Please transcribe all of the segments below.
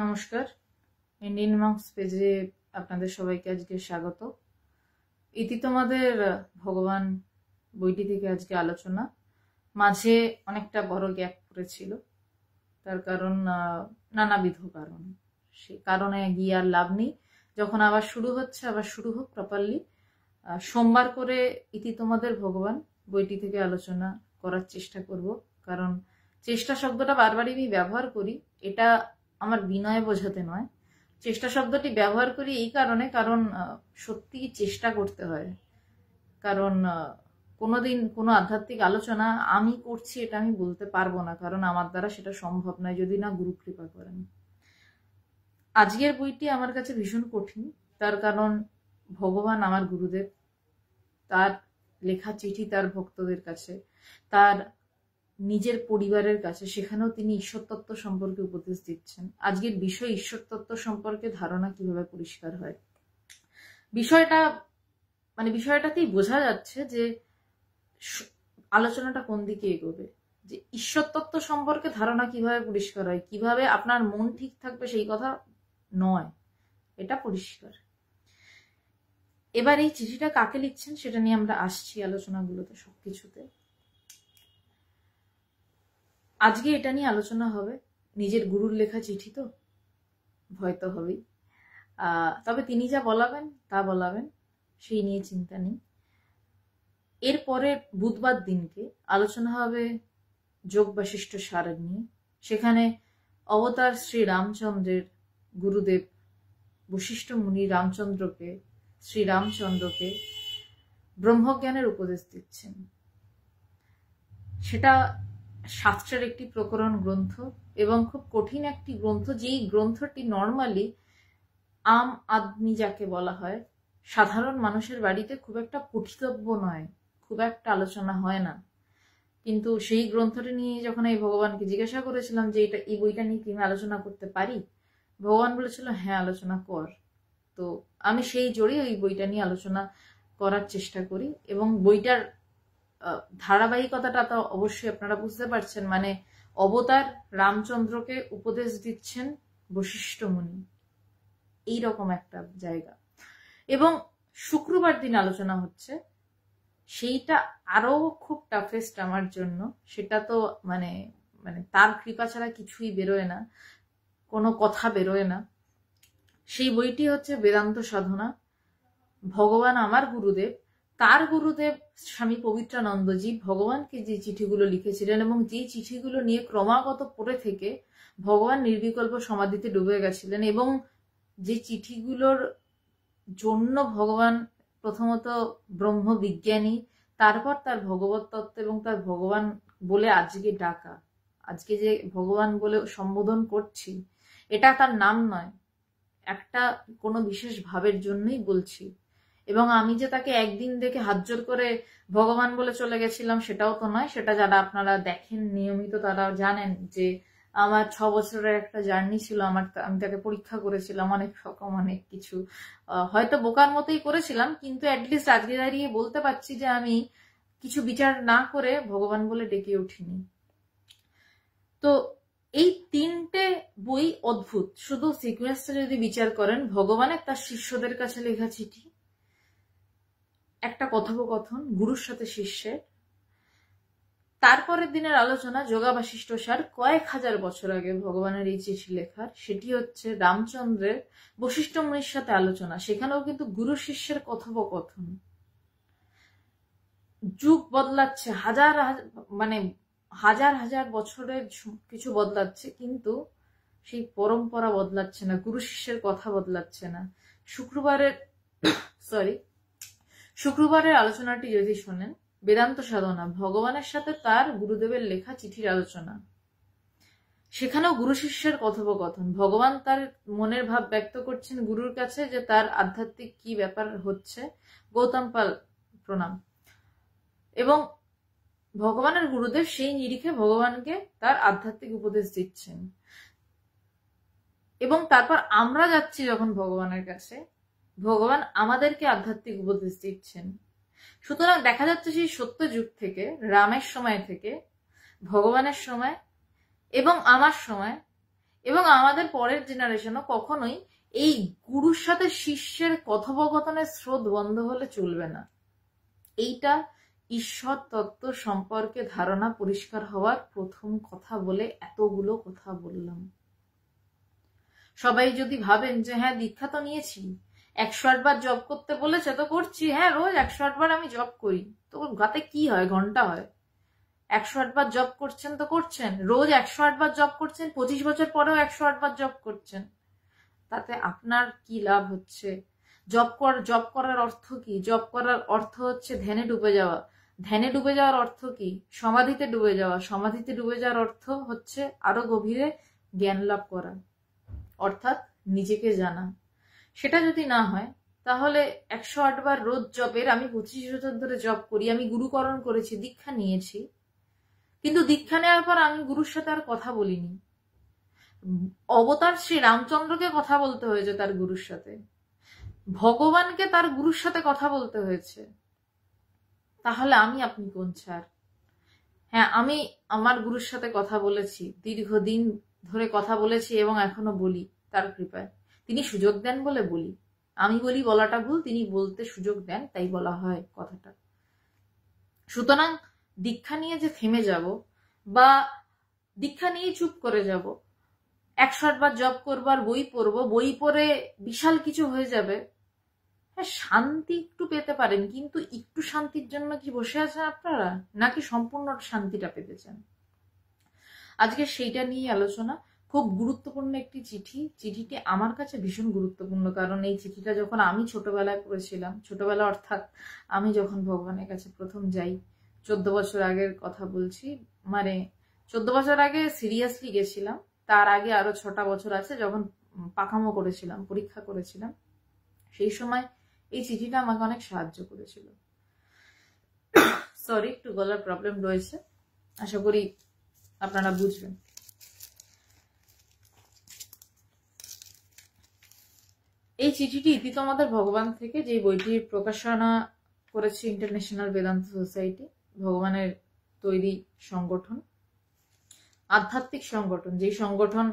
নমস্কার, ইন্ডিয়ান মঙ্কস পেজে আপনাদের সবাইকে আজকে স্বাগত। ইতি তোমাদের ভগবান বইটি থেকে আজকে আলোচনা। মাঝে অনেকটা বড় গ্যাপ পড়েছিল, তার কারণ নানাবিধ কারণ। সেই কারণে গিয়ে আর লাভ নেই। যখন আবার শুরু হচ্ছে, আবার শুরু হোক প্রপারলি। সোমবার করে ইতি তোমাদের ভগবান বইটি থেকে আলোচনা করার চেষ্টা করব, কারণ চেষ্টা শব্দটা বারবারই আমি ব্যবহার করি। এটা আমার বিনয় বোঝাতে নয়, চেষ্টা শব্দটি ব্যবহার করি এই কারণে, কারণ সত্যি চেষ্টা করতে হয়। কারণ কোনোদিন কোনো আধ্যাত্মিক আলোচনা আমি করছি এটা আমি বলতে পারবো না, কারণ আমার দ্বারা সেটা সম্ভব নয় যদি না গুরু কৃপা করেন। আজকের বইটি আমার কাছে ভীষণ কঠিন, তার কারণ ভগবান আমার গুরুদেব, তার লেখা চিঠি তার ভক্তদের কাছে, তার নিজের পরিবারের কাছে, সেখানেও তিনি ঈশ্বর তত্ত্ব সম্পর্কে উপদেশ দিচ্ছেন। আজকের বিষয় ঈশ্বর তত্ত্ব সম্পর্কে ধারণা কিভাবে পরিষ্কার হয়। বিষয়টাতেই বোঝা যাচ্ছে যে আলোচনাটা কোন দিকে এগোবে, যে ঈশ্বর তত্ত্ব সম্পর্কে ধারণা কিভাবে পরিষ্কার হয়, কিভাবে আপনার মন ঠিক থাকবে সেই কথা নয়, এটা পরিষ্কার। এবার এই চিঠিটা কাকে লিখছেন সেটা নিয়ে আমরা আসছি আলোচনাগুলোতে, সবকিছুতে। আজকে এটা নিয়ে আলোচনা হবে। নিজের গুরুর লেখা চিঠি তো ভয় তো হবেই, তবে তিনি যা বলাবেন তা বলাবেন, সেই নিয়ে চিন্তা নেই। এরপরে বুধবার দিনকে আলোচনা হবে যোগ বাশিষ্ঠ সার নিয়ে। সেখানে অবতার শ্রী রামচন্দ্রের গুরুদেব বশিষ্ঠ মুনি শ্রী রামচন্দ্রকে ব্রহ্মজ্ঞানের উপদেশ দিচ্ছেন। সেটা শাস্ত্রের একটি প্রকরণ গ্রন্থ এবং খুব কঠিন একটি গ্রন্থ, যেই গ্রন্থটি নর্মালি আম আদমি যাকে বলা হয়, সাধারণ মানুষের বাড়িতে খুব একটা পঠিতব্য নয়, খুব একটা আলোচনা হয় না। কিন্তু সেই গ্রন্থটি নিয়ে যখন এই ভগবানকে জিজ্ঞাসা করেছিলাম যে এই বইটা নিয়ে কি আমি আলোচনা করতে পারি, ভগবান বলেছিল হ্যাঁ আলোচনা কর। তো আমি সেই জোরে ওই বইটা নিয়ে আলোচনা করার চেষ্টা করি, এবং বইটার ধারাবাহিকতাটা তো অবশ্যই আপনারা বুঝতে পারছেন। মানে অবতার রামচন্দ্রকে উপদেশ দিচ্ছেন বশিষ্ঠ মুনি, এইরকম একটা জায়গা। এবং শুক্রবার দিন আলোচনা হচ্ছে, সেইটা আরো খুব টাফেস্ট আমার জন্য। সেটা তো মানে তার কৃপা ছাড়া কিছুই বেরোয় না, কোনো কথা বেরোয় না। সেই বইটি হচ্ছে বেদান্ত সাধনা। ভগবান আমার গুরুদেব, তার গুরুদেব স্বামী পবিত্রানন্দজি ভগবানকে যে চিঠিগুলো লিখেছিলেন, এবং যে চিঠিগুলো নিয়ে ক্রমাগত পড়ে থেকে ভগবান নির্বিকল্প সমাধিতে ডুবে গেছিলেন, এবং যে চিঠিগুলোর জন্য ভগবান প্রথমত ব্রহ্মবিজ্ঞানী, তারপর তার ভগবত তত্ত্ব এবং তার ভগবান বলে আজকে ডাকা, আজকে যে ভগবান বলে সম্বোধন করছি, এটা তার নাম নয়, একটা কোনো বিশেষ ভাবের জন্যই বলছি। এবং আমি যে তাকে একদিন দেখে হাত জোর করে ভগবান বলে চলে গেছিলাম সেটাও তো নয়। সেটা যারা আপনারা দেখেন নিয়মিত তারা জানেন যে আমার 6 বছরের একটা জার্নি ছিল। আমি তাকে পরীক্ষা করেছিলাম অনেক রকম অনেক কিছু, হয়তো বোকার মতোই করেছিলাম, কিন্তু অ্যাটলিস্ট আজকে দাঁড়িয়ে বলতে পারছি যে আমি কিছু বিচার না করে ভগবান বলে ডেকে উঠিনি। তো এই 3টে বই অদ্ভুত। শুধু সিকোয়েন্সটা যদি বিচার করেন, ভগবানের তার শিষ্যদের কাছে লেখা চিঠি, একটা কথোপকথন গুরুর সাথে শিষ্যের, তারপরের দিনের আলোচনা যোগা বাশিষ্ঠ সার, কয়েক হাজার বছর আগে ভগবানের এই চিঠি লেখার, সেটি হচ্ছে রামচন্দ্রের বশিষ্ঠ মুনির সাথে আলোচনা। সেখানেও কিন্তু গুরু শিষ্যের কথোপকথন। যুগ বদলাচ্ছে, হাজার হাজার বছরের কিছু বদলাচ্ছে, কিন্তু সেই পরম্পরা বদলাচ্ছে না, গুরু শিষ্যের কথা বদলাচ্ছে না। শুক্রবারের আলোচনাটি যদি শোনেন, বেদান্ত সাধনা, ভগবানের সাথে তার গুরুদেবের লেখা চিঠির আলোচনা। সেখানেও গুরু শিষ্যের কথোপকথন। ভগবান তার মনের ভাব ব্যক্ত করছেন গুরুর কাছে যে তার আধ্যাত্মিক কি ব্যাপার হচ্ছে। গৌতম পাল প্রণাম। এবং ভগবানের গুরুদেব সেই নিরিখে ভগবানকে তার আধ্যাত্মিক উপদেশ দিচ্ছেন। এবং তারপর আমরা যাচ্ছি যখন ভগবানের কাছে, ভগবান আমাদেরকে আধ্যাত্মিক উপদেশ দিচ্ছেন। সুতরাং দেখা যাচ্ছে সেই সত্য যুগ থেকে, রামের সময় থেকে, ভগবানের সময় এবং আমার সময় এবং আমাদের পরের জেনারেশনও কখনোই এই গুরুর সাথে শিষ্যের কথোপকথনের স্রোত বন্ধ হলে চলবে না। এইটা ঈশ্বর তত্ত্ব সম্পর্কে ধারণা পরিষ্কার হওয়ার প্রথম কথা বলে এতগুলো কথা বললাম। সবাই যদি ভাবেন যে হ্যাঁ দীক্ষা তো নিয়েছি, 108 বার জব করতে বলেছে তো করছি, হ্যাঁ রোজ 108 বার আমি জব করি, তো গাতে কি হয়, ঘন্টা হয়। 108 বার জব করছেন তো করছেন, রোজ 108 বার জব করছেন, 25 বছর পরেও 108 বার জব করছেন, তাতে আপনার কি লাভ হচ্ছে? জব করার অর্থ কি? জব করার অর্থ হচ্ছে ধ্যানে ডুবে যাওয়া। ধ্যানে ডুবে যাওয়ার অর্থ কি? সমাধিতে ডুবে যাওয়া। সমাধিতে ডুবে যাওয়ার অর্থ হচ্ছে আরো গভীরে জ্ঞান লাভ করা, অর্থাৎ নিজেকে জানা। সেটা যদি না হয় তাহলে 108 বার রোজ জবের, আমি 25 বছর ধরে জব করি, আমি গুরুকরণ করেছি, দীক্ষা নিয়েছি, কিন্তু দীক্ষা নেওয়ার পর আমি গুরুর সাথে আর কথা বলিনি। অবতার শ্রী রামচন্দ্রকে কথা বলতে হয়েছে তার গুরুর সাথে, ভগবানকে তার গুরুর সাথে কথা বলতে হয়েছে। তাহলে আমি আপনি কোন ছাড়? হ্যাঁ, আমি আমার গুরুর সাথে কথা বলেছি, দীর্ঘদিন ধরে কথা বলেছি এবং এখনো বলি তার কৃপায়। তিনি সুযোগ দেন বলে বলি, আমি বলি বলাটা ভুল, তিনি বলতে সুযোগ দেন, তাই বলা হয় কথাটা। সুতরাং দীক্ষা নিয়ে যে থেমে যাব বা দীক্ষা নিয়ে চুপ করে যাব, 108 বার জব করবার বই পড়বো, বই পড়ে বিশাল কিছু হয়ে যাবে, হ্যাঁ শান্তি একটু পেতে পারেন, কিন্তু একটু শান্তির জন্য কি বসে আছেন আপনারা, নাকি সম্পূর্ণ শান্তিটা পেতে চান? আজকে সেইটা নিয়ে আলোচনা। খুব গুরুত্বপূর্ণ একটি চিঠি। চিঠিটি আমার কাছে ভীষণ গুরুত্বপূর্ণ, কারণ এই চিঠিটা যখন আমি ছোটবেলায় পড়েছিলাম, ছোটবেলা অর্থাৎ আমি যখন ভগবানের কাছে প্রথম যাই, 14 বছর আগের কথা বলছি, মানে 14 বছর আগে সিরিয়াসলি গেছিলাম, তার আগে আরো 6টা বছর আছে যখন পাকামো করেছিলাম, পরীক্ষা করেছিলাম, সেই সময় এই চিঠিটা আমাকে অনেক সাহায্য করেছিল। সরি, একটু গলার প্রবলেম রয়েছে, আশা করি আপনারা বুঝবেন। এই চিঠিটি ইতি তোমাদের ভগবান থেকে, যে বইটির প্রকাশনা করেছে ইন্টারন্যাশনাল বেদান্ত সোসাইটি, ভগবানের তৈরি সংগঠন, আধ্যাত্মিক সংগঠন, যেই সংগঠন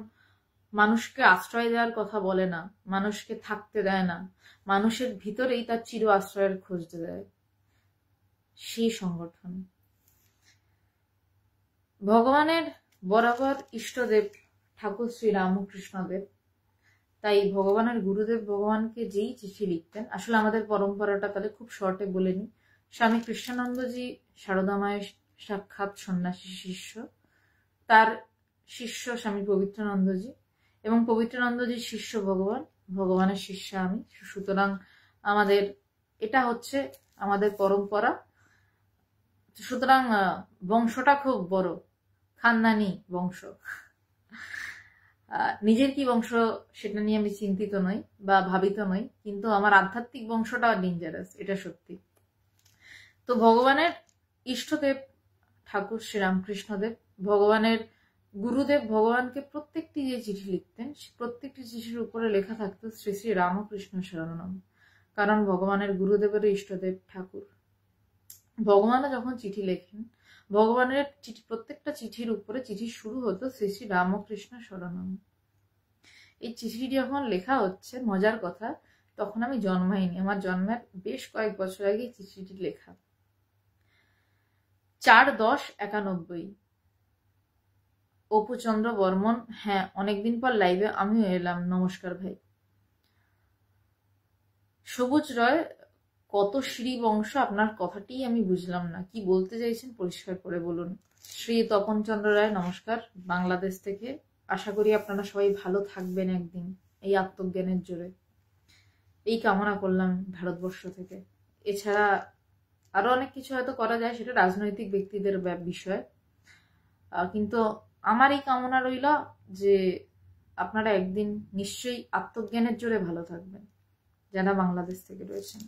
মানুষকে আশ্রয় দেওয়ার কথা বলে না, মানুষকে থাকতে দেয় না, মানুষের ভিতরেই তার চির আশ্রয়ের খোঁজ দেয়, সেই সংগঠন। ভগবানের বরাবর ইষ্টদেব ঠাকুর শ্রী রামকৃষ্ণদেব, তাই ভগবানের গুরুদেব ভগবানকে যেই চিঠি লিখতেন, আসলে আমাদের পরম্পরাটা তাহলে খুব শর্টে বলে নি। স্বামী কৃষ্ণানন্দজি সারদা মায়ের সাক্ষাৎ সন্ন্যাসী শিষ্য, তার শিষ্য স্বামী পবিত্রানন্দজি, এবং পবিত্রানন্দজির শিষ্য ভগবান, ভগবানের শিষ্য আমি। সুতরাং আমাদের এটা হচ্ছে আমাদের পরম্পরা। সুতরাং বংশটা খুব বড়, খানদানি বংশ। নিজের কি বংশ সেটা নিয়ে আমি চিন্তিত নই বা ভাবিত নই, কিন্তু আমার আধ্যাত্মিক বংশটা ডেঞ্জারাস, এটা সত্যি। তো ভগবানের ইষ্টদেব ঠাকুর শ্রীরামকৃষ্ণদেব, ভগবানের গুরুদেব ভগবানকে প্রত্যেকটি যে চিঠি লিখতেন, প্রত্যেকটি চিঠির উপরে লেখা থাকতো শ্রী শ্রী রামকৃষ্ণ শরণম, কারণ ভগবানের গুরুদেবের ইষ্টদেব ঠাকুর। ভগবানও যখন চিঠি লেখেন, ভগবানের চিঠি, প্রত্যেকটা চিঠির উপরে চিঠি শুরু হতো শ্রী শ্রী রামকৃষ্ণ শরণম। এই চিঠিটি যখন লেখা হচ্ছে, মজার কথা, তখন আমি জন্মাইনি, আমার জন্মের বেশ কয়েক বছর আগে চিঠিটি লেখা। 4/10/91। অপুচন্দ্র বর্মন, হ্যাঁ অনেকদিন পর লাইভে আমিও এলাম, নমস্কার ভাই। সবুজ রয়, কত শ্রী বংশ, আপনার কথাটি আমি বুঝলাম না, কি বলতে চাইছেন পরিষ্কার করে বলুন। শ্রী তপন চন্দ্র রায়, নমস্কার, বাংলাদেশ থেকে। আশা করি আপনারা সবাই ভালো থাকবেন একদিন এই আত্মজ্ঞানের জোরে, এই কামনা করলাম ভারতবর্ষ থেকে। এছাড়া আরো অনেক কিছু হয়তো করা যায়, সেটা রাজনৈতিক ব্যক্তিদের বিষয়, কিন্তু আমার এই কামনা রইল যে আপনারা একদিন নিশ্চয়ই আত্মজ্ঞানের জোরে ভালো থাকবেন যারা বাংলাদেশ থেকে রয়েছেন।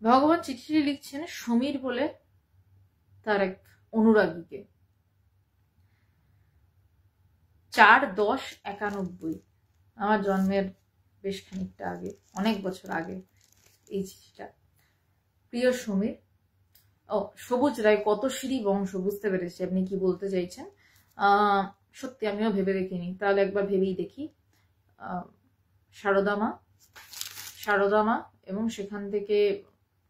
ভগবান চিঠিটি লিখছেন সমীর বলে তার এক অনুরাগীকে। 4/10/91, আমার জন্মের বেশ খানিকটা আগে, অনেক বছর আগে এই চিঠিটা। প্রিয় সমীর, ও সবুজ রায়, কত শ্রী বংশ, বুঝতে পেরেছি আপনি কি বলতে চাইছেন। সত্যি আমিও ভেবে দেখিনি, তাহলে একবার ভেবেই দেখি। সারদা মা এবং সেখান থেকে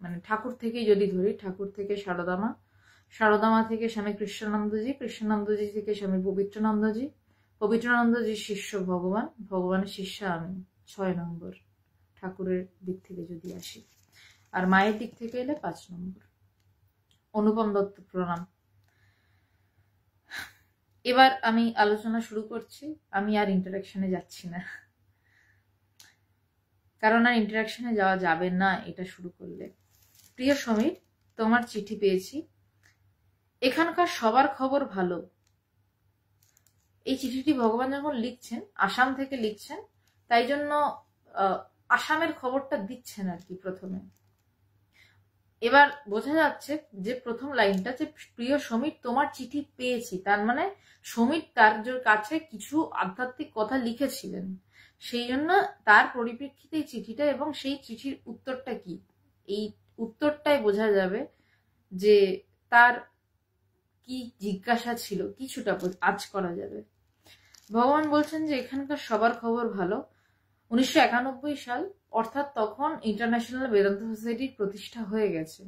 মানে ঠাকুর থেকেই যদি ধরি, ঠাকুর থেকে সারদা মা থেকে স্বামী কৃষ্ণানন্দজি থেকে স্বামী পবিত্রানন্দজির শিষ্য ভগবানের শিষ্যা আমি, 6 নম্বর ঠাকুরের দিক থেকে যদি আসি। আর মায়ের দিক থেকে এলে 5 নম্বর অনুপম দত্ত প্রণাম। এবার আমি আলোচনা শুরু করছি। আমি আর ইন্টারাকশনে যাচ্ছি না, কারণ আর ইন্টারাকশনে যাওয়া যাবে না এটা শুরু করলে। প্রিয় সমীর, তোমার চিঠি পেয়েছি। এখানকার সবার খবর ভালো। এই চিঠিটি ভগবান যখন লিখছেন, আসাম থেকে লিখছেন, তাই জন্য আসামের খবরটা দিচ্ছেন আর কি প্রথমে। এবার বোঝা যাচ্ছে যে প্রথম লাইনটা, যে প্রিয় সমীর তোমার চিঠি পেয়েছি, তার মানে সমীর তার কাছে কিছু আধ্যাত্মিক কথা লিখেছিলেন, সেই জন্য তার পরিপ্রেক্ষিতে এই চিঠিটা, এবং সেই চিঠির উত্তরটা কি, এই উত্তরটাই বোঝা যাবে যে তার কি জিজ্ঞাসা ছিল, কিছুটা আজ করা যাবে। ভগবান বলছেন যে এখানকার সবার খবর ভালো। 1991 সাল, অর্থাৎ তখন ইন্টারন্যাশনাল বেদান্ত সোসাইটির প্রতিষ্ঠা হয়ে গেছে।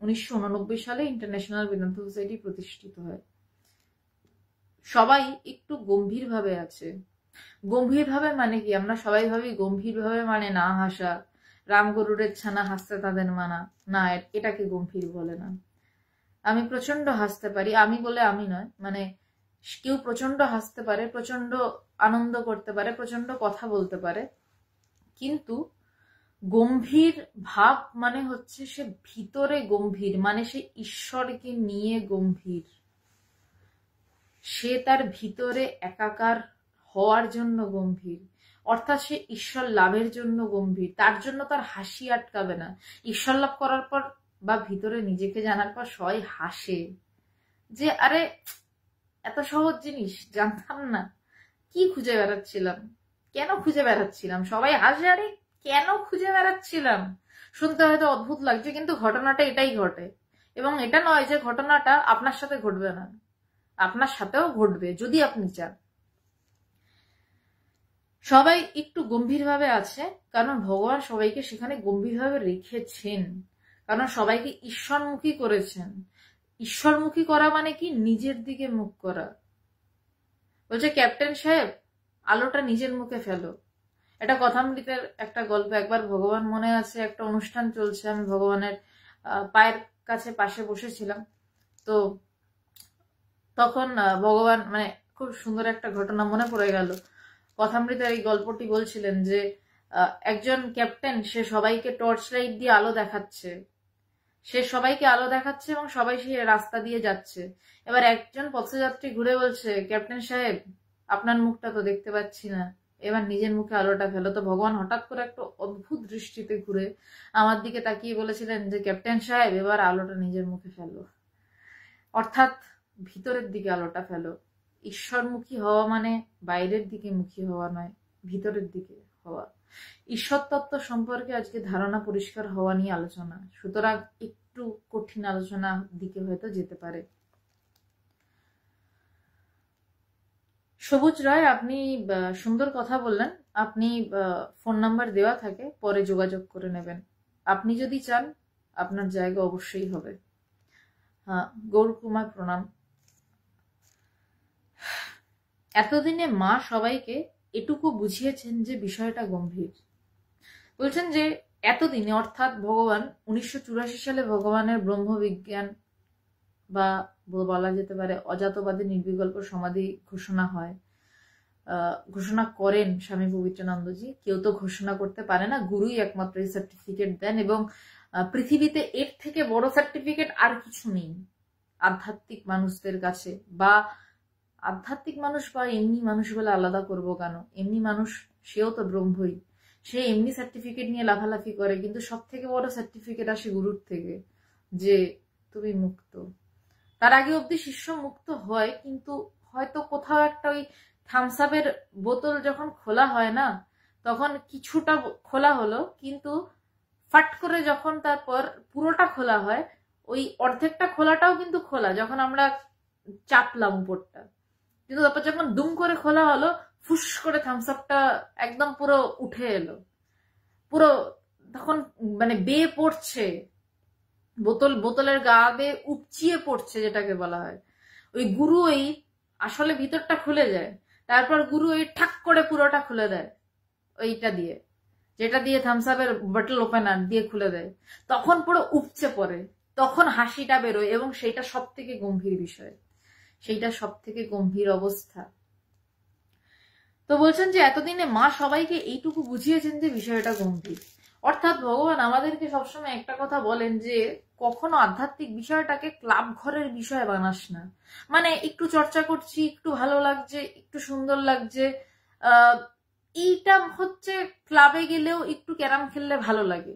1989 সালে ইন্টারন্যাশনাল বেদান্ত সোসাইটি প্রতিষ্ঠিত হয়। সবাই একটু গম্ভীরভাবে আছে। গম্ভীরভাবে মানে কি? আমরা সবাই ভাবি গম্ভীরভাবে মানে না হাসা, রাম গরুরের ছানা হাসতে তাদের মানা, না, এটাকে গম্ভীর বলে না। আমি প্রচন্ড হাসতে পারি, আমি বলে আমি নয়, মানে কেউ প্রচন্ড হাসতে পারে, প্রচন্ড আনন্দ করতে পারে, প্রচন্ড কথা বলতে পারে, কিন্তু গম্ভীর ভাব মানে হচ্ছে সে ভিতরে গম্ভীর, মানে সে ঈশ্বরকে নিয়ে গম্ভীর, সে তার ভিতরে একাকার হওয়ার জন্য গম্ভীর, অর্থাৎ সে ঈশ্বর লাভের জন্য গম্ভীর। তার জন্য তার হাসি আটকাবে না। ঈশ্বর লাভ করার পর বা ভিতরে নিজেকে জানার পর সবাই হাসে যে আরে এত সহজ জিনিস জানতাম না, কি খুঁজে বেড়াচ্ছিলাম, কেন খুঁজে বেড়াচ্ছিলাম, সবাই হাসে, আরে কেন খুঁজে বেড়াচ্ছিলাম। শুনতে হয়তো অদ্ভুত লাগছে, কিন্তু ঘটনাটা এটাই ঘটে। এবং এটা নয় যে ঘটনাটা আপনার সাথে ঘটবে না, আপনার সাথেও ঘটবে যদি আপনি চান। সবাই একটু গম্ভীরভাবে আছে, কারণ ভগবান সবাইকে সেখানে গম্ভীরভাবে রেখেছেন, কারণ সবাইকে ঈশ্বরমুখী করেছেন। ঈশ্বরমুখী করা মানে কি? নিজের দিকে মুখ করা। বলছে ক্যাপ্টেন সাহেব আলোটা নিজের মুখে ফেলো। এটা কথামৃতের একটা গল্প। একবার ভগবান, মনে আছে, একটা অনুষ্ঠান চলছে, আমি ভগবানের পায়ের কাছে পাশে বসেছিলাম, তো তখন ভগবান, মানে খুব সুন্দর একটা ঘটনা মনে পড়ে গেল। কথামৃতের এই গল্পটি বলছিলেন যে একজন ক্যাপ্টেন, সে সবাইকে টর্চ লাইট দিয়ে আলো দেখাচ্ছে, এবং সবাই সেই রাস্তা দিয়ে যাচ্ছে। এবার একজন পথযাত্রী ঘুরে বলছে, ক্যাপ্টেন সাহেব আপনার মুখটা তো দেখতে পাচ্ছি না, এবার নিজের মুখে আলোটা ফেলো। তো ভগবান হঠাৎ করে একটা অদ্ভুত দৃষ্টিতে ঘুরে আমার দিকে তাকিয়ে বলেছিলেন যে ক্যাপ্টেন সাহেব এবার আলোটা নিজের মুখে ফেলো, অর্থাৎ ভিতরের দিকে আলোটা ফেলো। ঈশ্বরমুখী হওয়া মানে বাইরের দিকে মুখী হওয়া নয়, ভিতরের দিকে হওয়া। ঈশ্বর তত্ত্ব সম্পর্কে আজকে ধারণা পরিষ্কার হওয়া নিয়ে আলোচনা, সুতরাং একটু কঠিন আলোচনা দিকে হয়তো যেতে পারে। সবুজ রায়, আপনি সুন্দর কথা বললেন। আপনি ফোন নাম্বার দেওয়া থাকে, পরে যোগাযোগ করে নেবেন। আপনি যদি চান আপনার জায়গা অবশ্যই হবে। হ্যাঁ, গৌর কুমার প্রণাম। এতদিনে মা সবাইকে এটুকু বুঝিয়েছেন যে বিষয়টা গম্ভীর। বলছেন যে এতদিনে, অর্থাৎ ভগবান 1984 সালে ভগবানের ব্রহ্মবিজ্ঞান বা বলা যেতে পারে অজাতবাদী নির্বিকল্প সমাধি ঘোষণা করেন স্বামী পবিত্রানন্দজি। কেউ তো ঘোষণা করতে পারে না, গুরুই একমাত্র এই সার্টিফিকেট দেন, এবং পৃথিবীতে এর থেকে বড় সার্টিফিকেট আর কিছু নেই আধ্যাত্মিক মানুষদের কাছে। বা আধ্যাত্মিক মানুষ বা এমনি মানুষ বলে আলাদা করবো কেন? এমনি মানুষ, সেও তো ব্রহ্মই, সে এমনি সার্টিফিকেট নিয়ে লাফালাফি করে, কিন্তু সব থেকে বড় সার্টিফিকেট আসে গুরুর থেকে, যে তুমি মুক্ত। তার আগে অব্দি শিষ্য মুক্ত হয়, কিন্তু হয়তো কোথাও একটা ওই থামস আপের বোতল যখন খোলা হয় না, তখন কিছুটা খোলা হলো, কিন্তু ফাট করে যখন তারপর পুরোটা খোলা হয়, ওই অর্ধেকটা খোলাটাও কিন্তু খোলা যখন আমরা চাপলাম উপরটা, কিন্তু তারপর যখন দুম করে খোলা হলো, ফুস করে থামস আপটা একদম পুরো উঠে এলো, পুরো তখন মানে বেয়ে পড়ছে, বোতলের গা বেয়ে উপচিয়ে পড়ছে, যেটাকে বলা হয়। ওই গুরু ওই আসলে ভিতরটা খুলে যায়, তারপর গুরু ওই ঠাক করে পুরোটা খুলে দেয়, ওইটা দিয়ে, যেটা দিয়ে থামস আপের বটল ওপেনার দিয়ে খুলে দেয়, তখন পুরো উপচে পড়ে, তখন হাসিটা বেরোয়, এবং সেইটা সব থেকে গম্ভীর বিষয়, সেইটা সব থেকে গম্ভীর অবস্থা। তো বলছেন যে এতদিনে মা সবাইকে এইটুকু বুঝিয়েছেন যে বিষয়টা গম্ভীর। অর্থাৎ ভগবান আমাদেরকে সবসময় একটা কথা বলেন যে কখনো আধ্যাত্মিক বিষয়টাকে ক্লাব ঘরের বিষয় বানাস না। মানে একটু চর্চা করছি, একটু ভালো লাগছে, একটু সুন্দর লাগছে, এইটা হচ্ছে ক্লাবে গেলেও একটু ক্যারাম খেললে ভালো লাগে,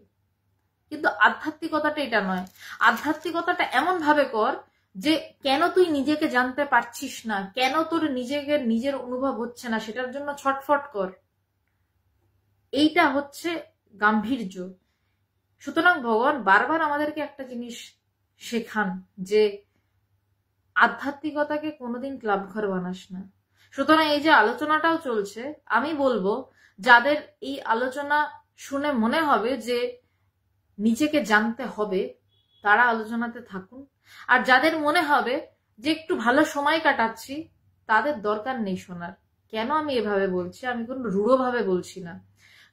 কিন্তু আধ্যাত্মিকতাটা এটা নয়। আধ্যাত্মিকতাটা এমন ভাবে কর যে কেন তুই নিজেকে জানতে পারছিস না, কেন তোর নিজের অনুভব হচ্ছে না, সেটার জন্য ছটফট কর, এইটা হচ্ছে গাম্ভীর্য। সুতরাং ভগবান বারবার আমাদেরকে একটা জিনিস শেখান যে আধ্যাত্মিকতাকে কোনোদিন ক্লাব ঘর বানাস না। সুতরাং এই যে আলোচনাটাও চলছে, আমি বলবো যাদের এই আলোচনা শুনে মনে হবে যে নিজেকে জানতে হবে, তারা আলোচনাতে থাকুন। আর যাদের মনে হবে যে একটু ভালো সময় কাটাচ্ছি, তাদের দরকার নেই শোনার। কেন আমি এভাবে বলছি? আমি কোনো রূঢ়ভাবে বলছি না,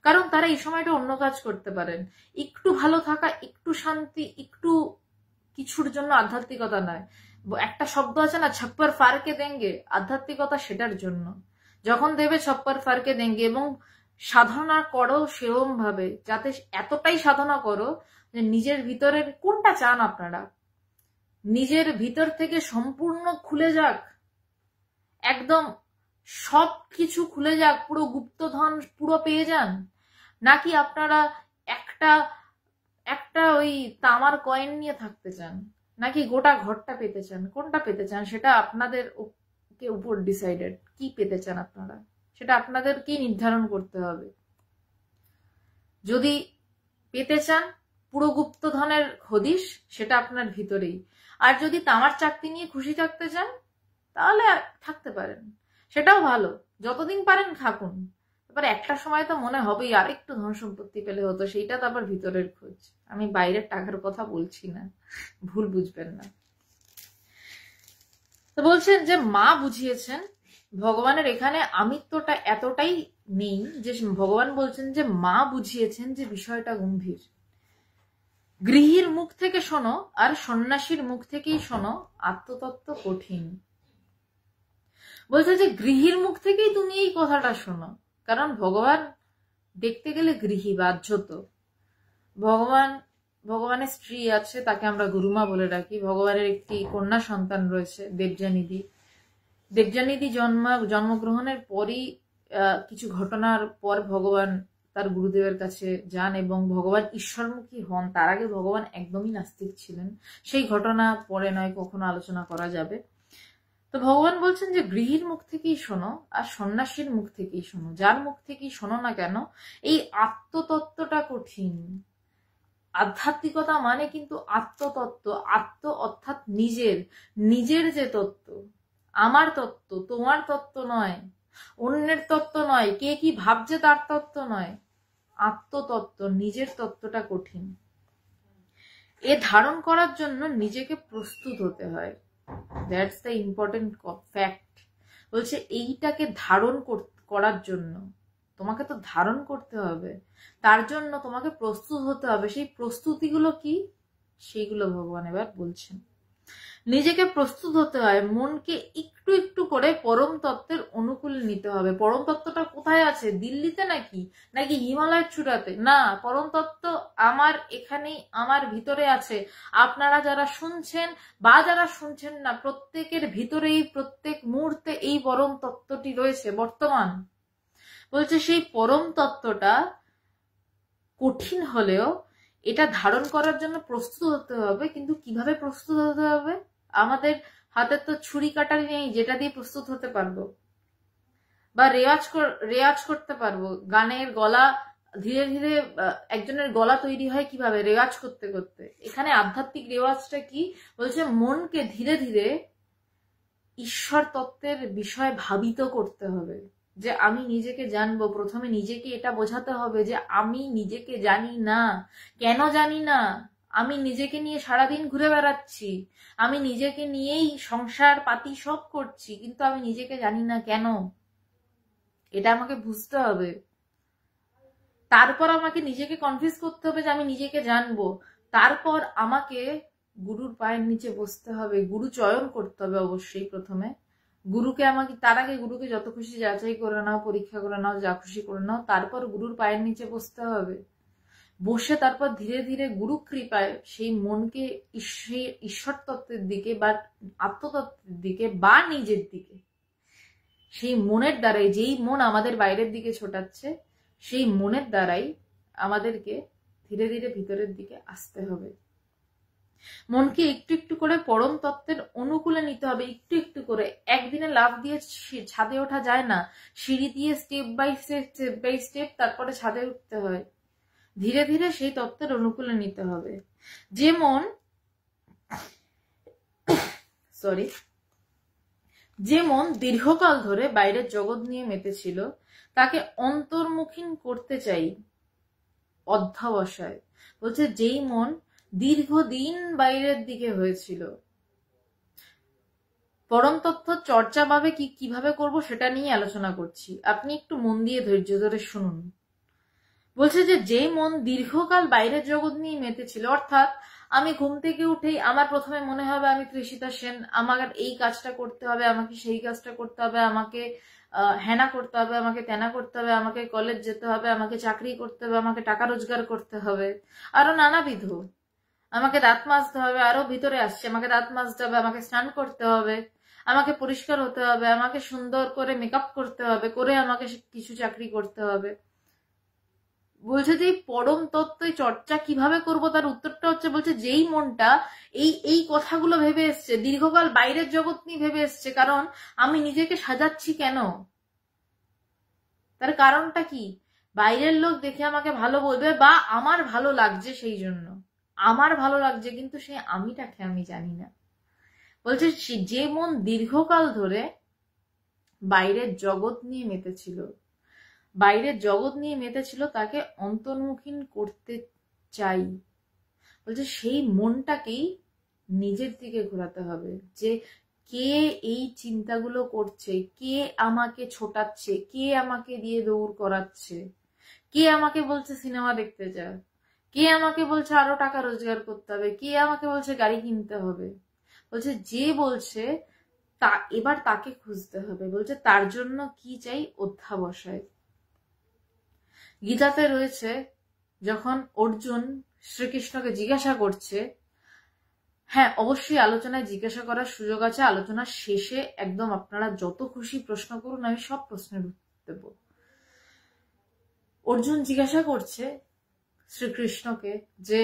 কারণ তারা এই সময়টা অন্য কাজ করতে পারেন। একটু ভালো থাকা, একটু শান্তি, একটু কিছুর জন্য আধ্যাত্মিকতা নয়। একটা শব্দ আছে না, ছপ্পর ফারকে দেঙ্গে, আধ্যাত্মিকতা সেটার জন্য। যখন দেবে ছপ্পর ফারকে দেঙ্গে, এবং সাধনা করো সেরম ভাবে, যাতে এতটাই সাধনা করো যে নিজের ভিতরের কোনটা চান আপনারা, নিজের ভিতর থেকে সম্পূর্ণ খুলে যাক, একদম সব কিছু খুলে যাক, পুরো গুপ্তধন পুরো পেয়ে যান, নাকি আপনারা একটা একটা ওই তামার কয়েন নিয়ে থাকতে চান, নাকি গোটা ঘরটা পেতে চান? কোনটা পেতে চান সেটা আপনাদের উপর ডিসাইডেড। কি পেতে চান আপনারা সেটা আপনাদেরকেই নির্ধারণ করতে হবে। যদি পেতে চান পুরো গুপ্তধনের হদিশ, সেটা আপনার ভিতরেই। আর যদি তামার চাকতি নিয়ে খুশি থাকতে চান, তাহলে থাকতে পারেন, সেটাও ভালো, যতদিন পারেন থাকুন। তারপর একটা সময় তো মনে হবেই আর একটু ধন সম্পত্তি পেলে হতো, সেইটা তো আবার ভিতরের খোঁজ। আমি বাইরের টাকার কথা বলছি না, ভুল বুঝবেন না। তো বলছেন যে মা বুঝিয়েছেন, ভগবানের এখানে আমিত্বটা এতটাই নেই যে ভগবান বলছেন যে মা বুঝিয়েছেন যে বিষয়টা গম্ভীর। গৃহীর মুখ থেকে শোনো আর সন্ন্যাসীর মুখ থেকেই শোনো, আত্মতত্ত্ব কঠিন। বলছে যে গৃহীর মুখ থেকেই তুমি এই কথাটা শোনো, কারণ ভগবান দেখতে গেলে গৃহী, বাহ্যত। ভগবানের স্ত্রী আছে, তাকে আমরা গুরুমা বলে রাখি। ভগবানের একটি কন্যা সন্তান রয়েছে, দেবযানীদি। দেবযানীদি জন্মগ্রহণের পরই কিছু ঘটনার পর ভগবান তার গুরুদেবের কাছে যান এবং ভগবান ঈশ্বরমুখী হন। তার আগে ভগবান একদমই নাস্তিক ছিলেন, সেই ঘটনা পরে নয় কখনো আলোচনা করা যাবে। তো ভগবান বলছেন যে গৃহীর মুখ থেকেই শোনো আর সন্ন্যাসীর মুখ থেকেই শোনো। যার মুখ থেকেই শোনো না কেন, এই আত্মতত্ত্বটা কঠিন। আধ্যাত্মিকতা মানে কিন্তু আত্মতত্ত্ব। আত্ম অর্থাৎ নিজের যে তত্ত্ব, আমার তত্ত্ব, তোমার তত্ত্ব নয়, অন্যের তত্ত্ব নয়, কে কি ভাবছে তার তত্ত্ব নয়, আত্মতত্ত্ব, নিজের তত্ত্বটা কঠিন। এ ধারণ করার জন্য নিজেকে প্রস্তুত হতে হয়। That's the important fact. বলছে এইটাকে ধারণ করার জন্য তোমাকে তো ধারণ করতে হবে, তার জন্য তোমাকে প্রস্তুত হতে হবে। সেই প্রস্তুতিগুলো কি, সেইগুলো ভগবান এবার বলছেন। নিজেকে প্রস্তুত হতে হয়, মনকে একটু একটু করে পরম তত্ত্বের অনুকূলে নিতে হবে। পরম তত্ত্বটা কোথায় আছে? দিল্লিতে নাকি হিমালয়ের চূড়াতে? না, পরম তত্ত্ব আমার এখানেই, আমার ভিতরে আছে। আপনারা যারা শুনছেন বা যারা শুনছেন না, প্রত্যেকের ভিতরেই প্রত্যেক মুহূর্তে এই পরম তত্ত্বটি রয়েছে বর্তমান। বলছে সেই পরম তত্ত্বটা কঠিন হলেও এটা ধারণ করার জন্য প্রস্তুত হতে হবে। কিন্তু কিভাবে প্রস্তুত হতে হবে? আমাদের হাতে তো ছুরি কাটারি নেই যেটা দিয়ে প্রস্তুত হতে পারবো, বা রেওয়াজ করতে পারবো। গানের গলা ধীরে ধীরে, একজনের গলা তৈরি হয় কিভাবে? রেওয়াজ করতে করতে। এখানে আধ্যাত্মিক রেওয়াজটা কি? বলছে মনকে ধীরে ধীরে ঈশ্বর তত্ত্বের বিষয় ভাবিত করতে হবে, যে আমি নিজেকে জানবো। প্রথমে নিজেকে এটা বোঝাতে হবে যে আমি নিজেকে জানি না। কেন জানি না? আমি নিজেকে নিয়ে সারাদিন ঘুরে বেড়াচ্ছি, আমি নিজেকে নিয়েই সংসার পাতি সব করছি, কিন্তু আমি নিজেকে জানি না কেন। এটা আমাকে বুঝতে হবে। তারপর আমাকে নিজেকে কনফিউজ করতে হবে যে আমি নিজেকে জানবো। তারপর আমাকে গুরুর পায়ের নিচে বসতে হবে, গুরু চয়ন করতে হবে অবশ্যই। প্রথমে গুরুকে আমাকে, তার আগে গুরুকে যত খুশি যাচাই করে নাও, পরীক্ষা করে নাও, যা খুশি করে নাও, তারপর গুরুর পায়ের নিচে বসতে হবে। বসে তারপর ধীরে ধীরে গুরু কৃপায় সেই মনকে ঈশ্বর তত্ত্বের দিকে বা আত্মতত্ত্বের দিকে বা নিজের দিকে, সেই মনের দ্বারাই, যেই মন আমাদের বাইরের দিকে ছোটাচ্ছে, সেই মনের দ্বারাই আমাদেরকে ধীরে ধীরে ভিতরের দিকে আসতে হবে। মনকে একটু একটু করে পরম তত্ত্বের অনুকূলে নিতে হবে, একটু একটু করে। একদিনে লাফ দিয়ে ছাদে ওঠা যায় না, সিঁড়ি দিয়ে স্টেপ বাই স্টেপ তারপরে ছাদে উঠতে হয়। ধীরে ধীরে সেই তত্ত্বের অনুকূলে নিতে হবে। যে মন দীর্ঘকাল ধরে বাইরের জগৎ নিয়ে মেতেছিল, তাকে অন্তর্মুখীন করতে চাই অধ্যবসায়। বলছে যেই মন দীর্ঘদিন বাইরের দিকে হয়েছিল, পরম তত্ত্ব চর্চা ভাবে কিভাবে করব সেটা নিয়ে আলোচনা করছি। আপনি একটু মন দিয়ে ধৈর্য ধরে শুনুন। বলছে যে যেই মন দীর্ঘকাল বাইরের জগৎ নিয়ে মেতেছিল, অর্থাৎ আমি ঘুম থেকে উঠেই আমার প্রথমে মনে হবে আমি তৃষিতা সেন, আমার এই কাজটা করতে হবে, আমাকে সেই কাজটা করতে হবে, আমাকে হেনা করতে হবে, আমাকে তেনা করতে হবে, আমাকে কলেজ যেতে হবে, আমাকে চাকরি করতে হবে, আমাকে টাকা রোজগার করতে হবে, আরো নানাবিধ, আমাকে দাঁত মাজতে হবে, আরো ভিতরে আসছে আমাকে দাঁত মাজতে হবে, আমাকে স্নান করতে হবে, আমাকে পরিষ্কার হতে হবে, আমাকে সুন্দর করে মেকআপ করতে হবে, করে আমাকে কিছু চাকরি করতে হবে। বলছে যে পরম তত্ত্ব চর্চা কিভাবে করব, তার উত্তরটা হচ্ছে, বলছে যেই মনটা এই কথাগুলো ভেবে এসছে, দীর্ঘকাল বাইরের জগৎ নিয়ে ভেবে এসছে, কারণ আমি নিজেকে সাজাচ্ছি কেন, তার কারণটা কি? বাইরের লোক দেখে আমাকে ভালো বলবে বা আমার ভালো লাগছে, সেই জন্য আমার ভালো লাগছে, কিন্তু সেই আমিটাকে আমি জানি না। বলছে যে মন দীর্ঘকাল ধরে বাইরের জগৎ নিয়ে মেতেছিল, তাকে অন্তর্মুখীন করতে চাই। বলছে সেই মনটাকেই নিজের দিকে ঘোরাতে হবে, যে কে এই চিন্তাগুলো করছে, কে আমাকে ছোটাচ্ছে, কে আমাকে দিয়ে দৌড় করাচ্ছে, কে আমাকে বলছে সিনেমা দেখতে যা, কে আমাকে বলছে আরো টাকা রোজগার করতে হবে, কে আমাকে বলছে গাড়ি কিনতে হবে। বলছে যে বলছে এবার তাকে খুঁজতে হবে। বলছে তার জন্য কি চাই? অধ্যাবসায়। গীতাতে রয়েছে, যখন অর্জুন শ্রীকৃষ্ণকে জিজ্ঞাসা করছে, হ্যাঁ অবশ্যই আলোচনায় জিজ্ঞাসা করার সুযোগ আছে, আলোচনার শেষে একদম আপনারা যত খুশি প্রশ্ন করুন, আমি সব প্রশ্নের উত্তর দেব। অর্জুন জিজ্ঞাসা করছে শ্রীকৃষ্ণকে যে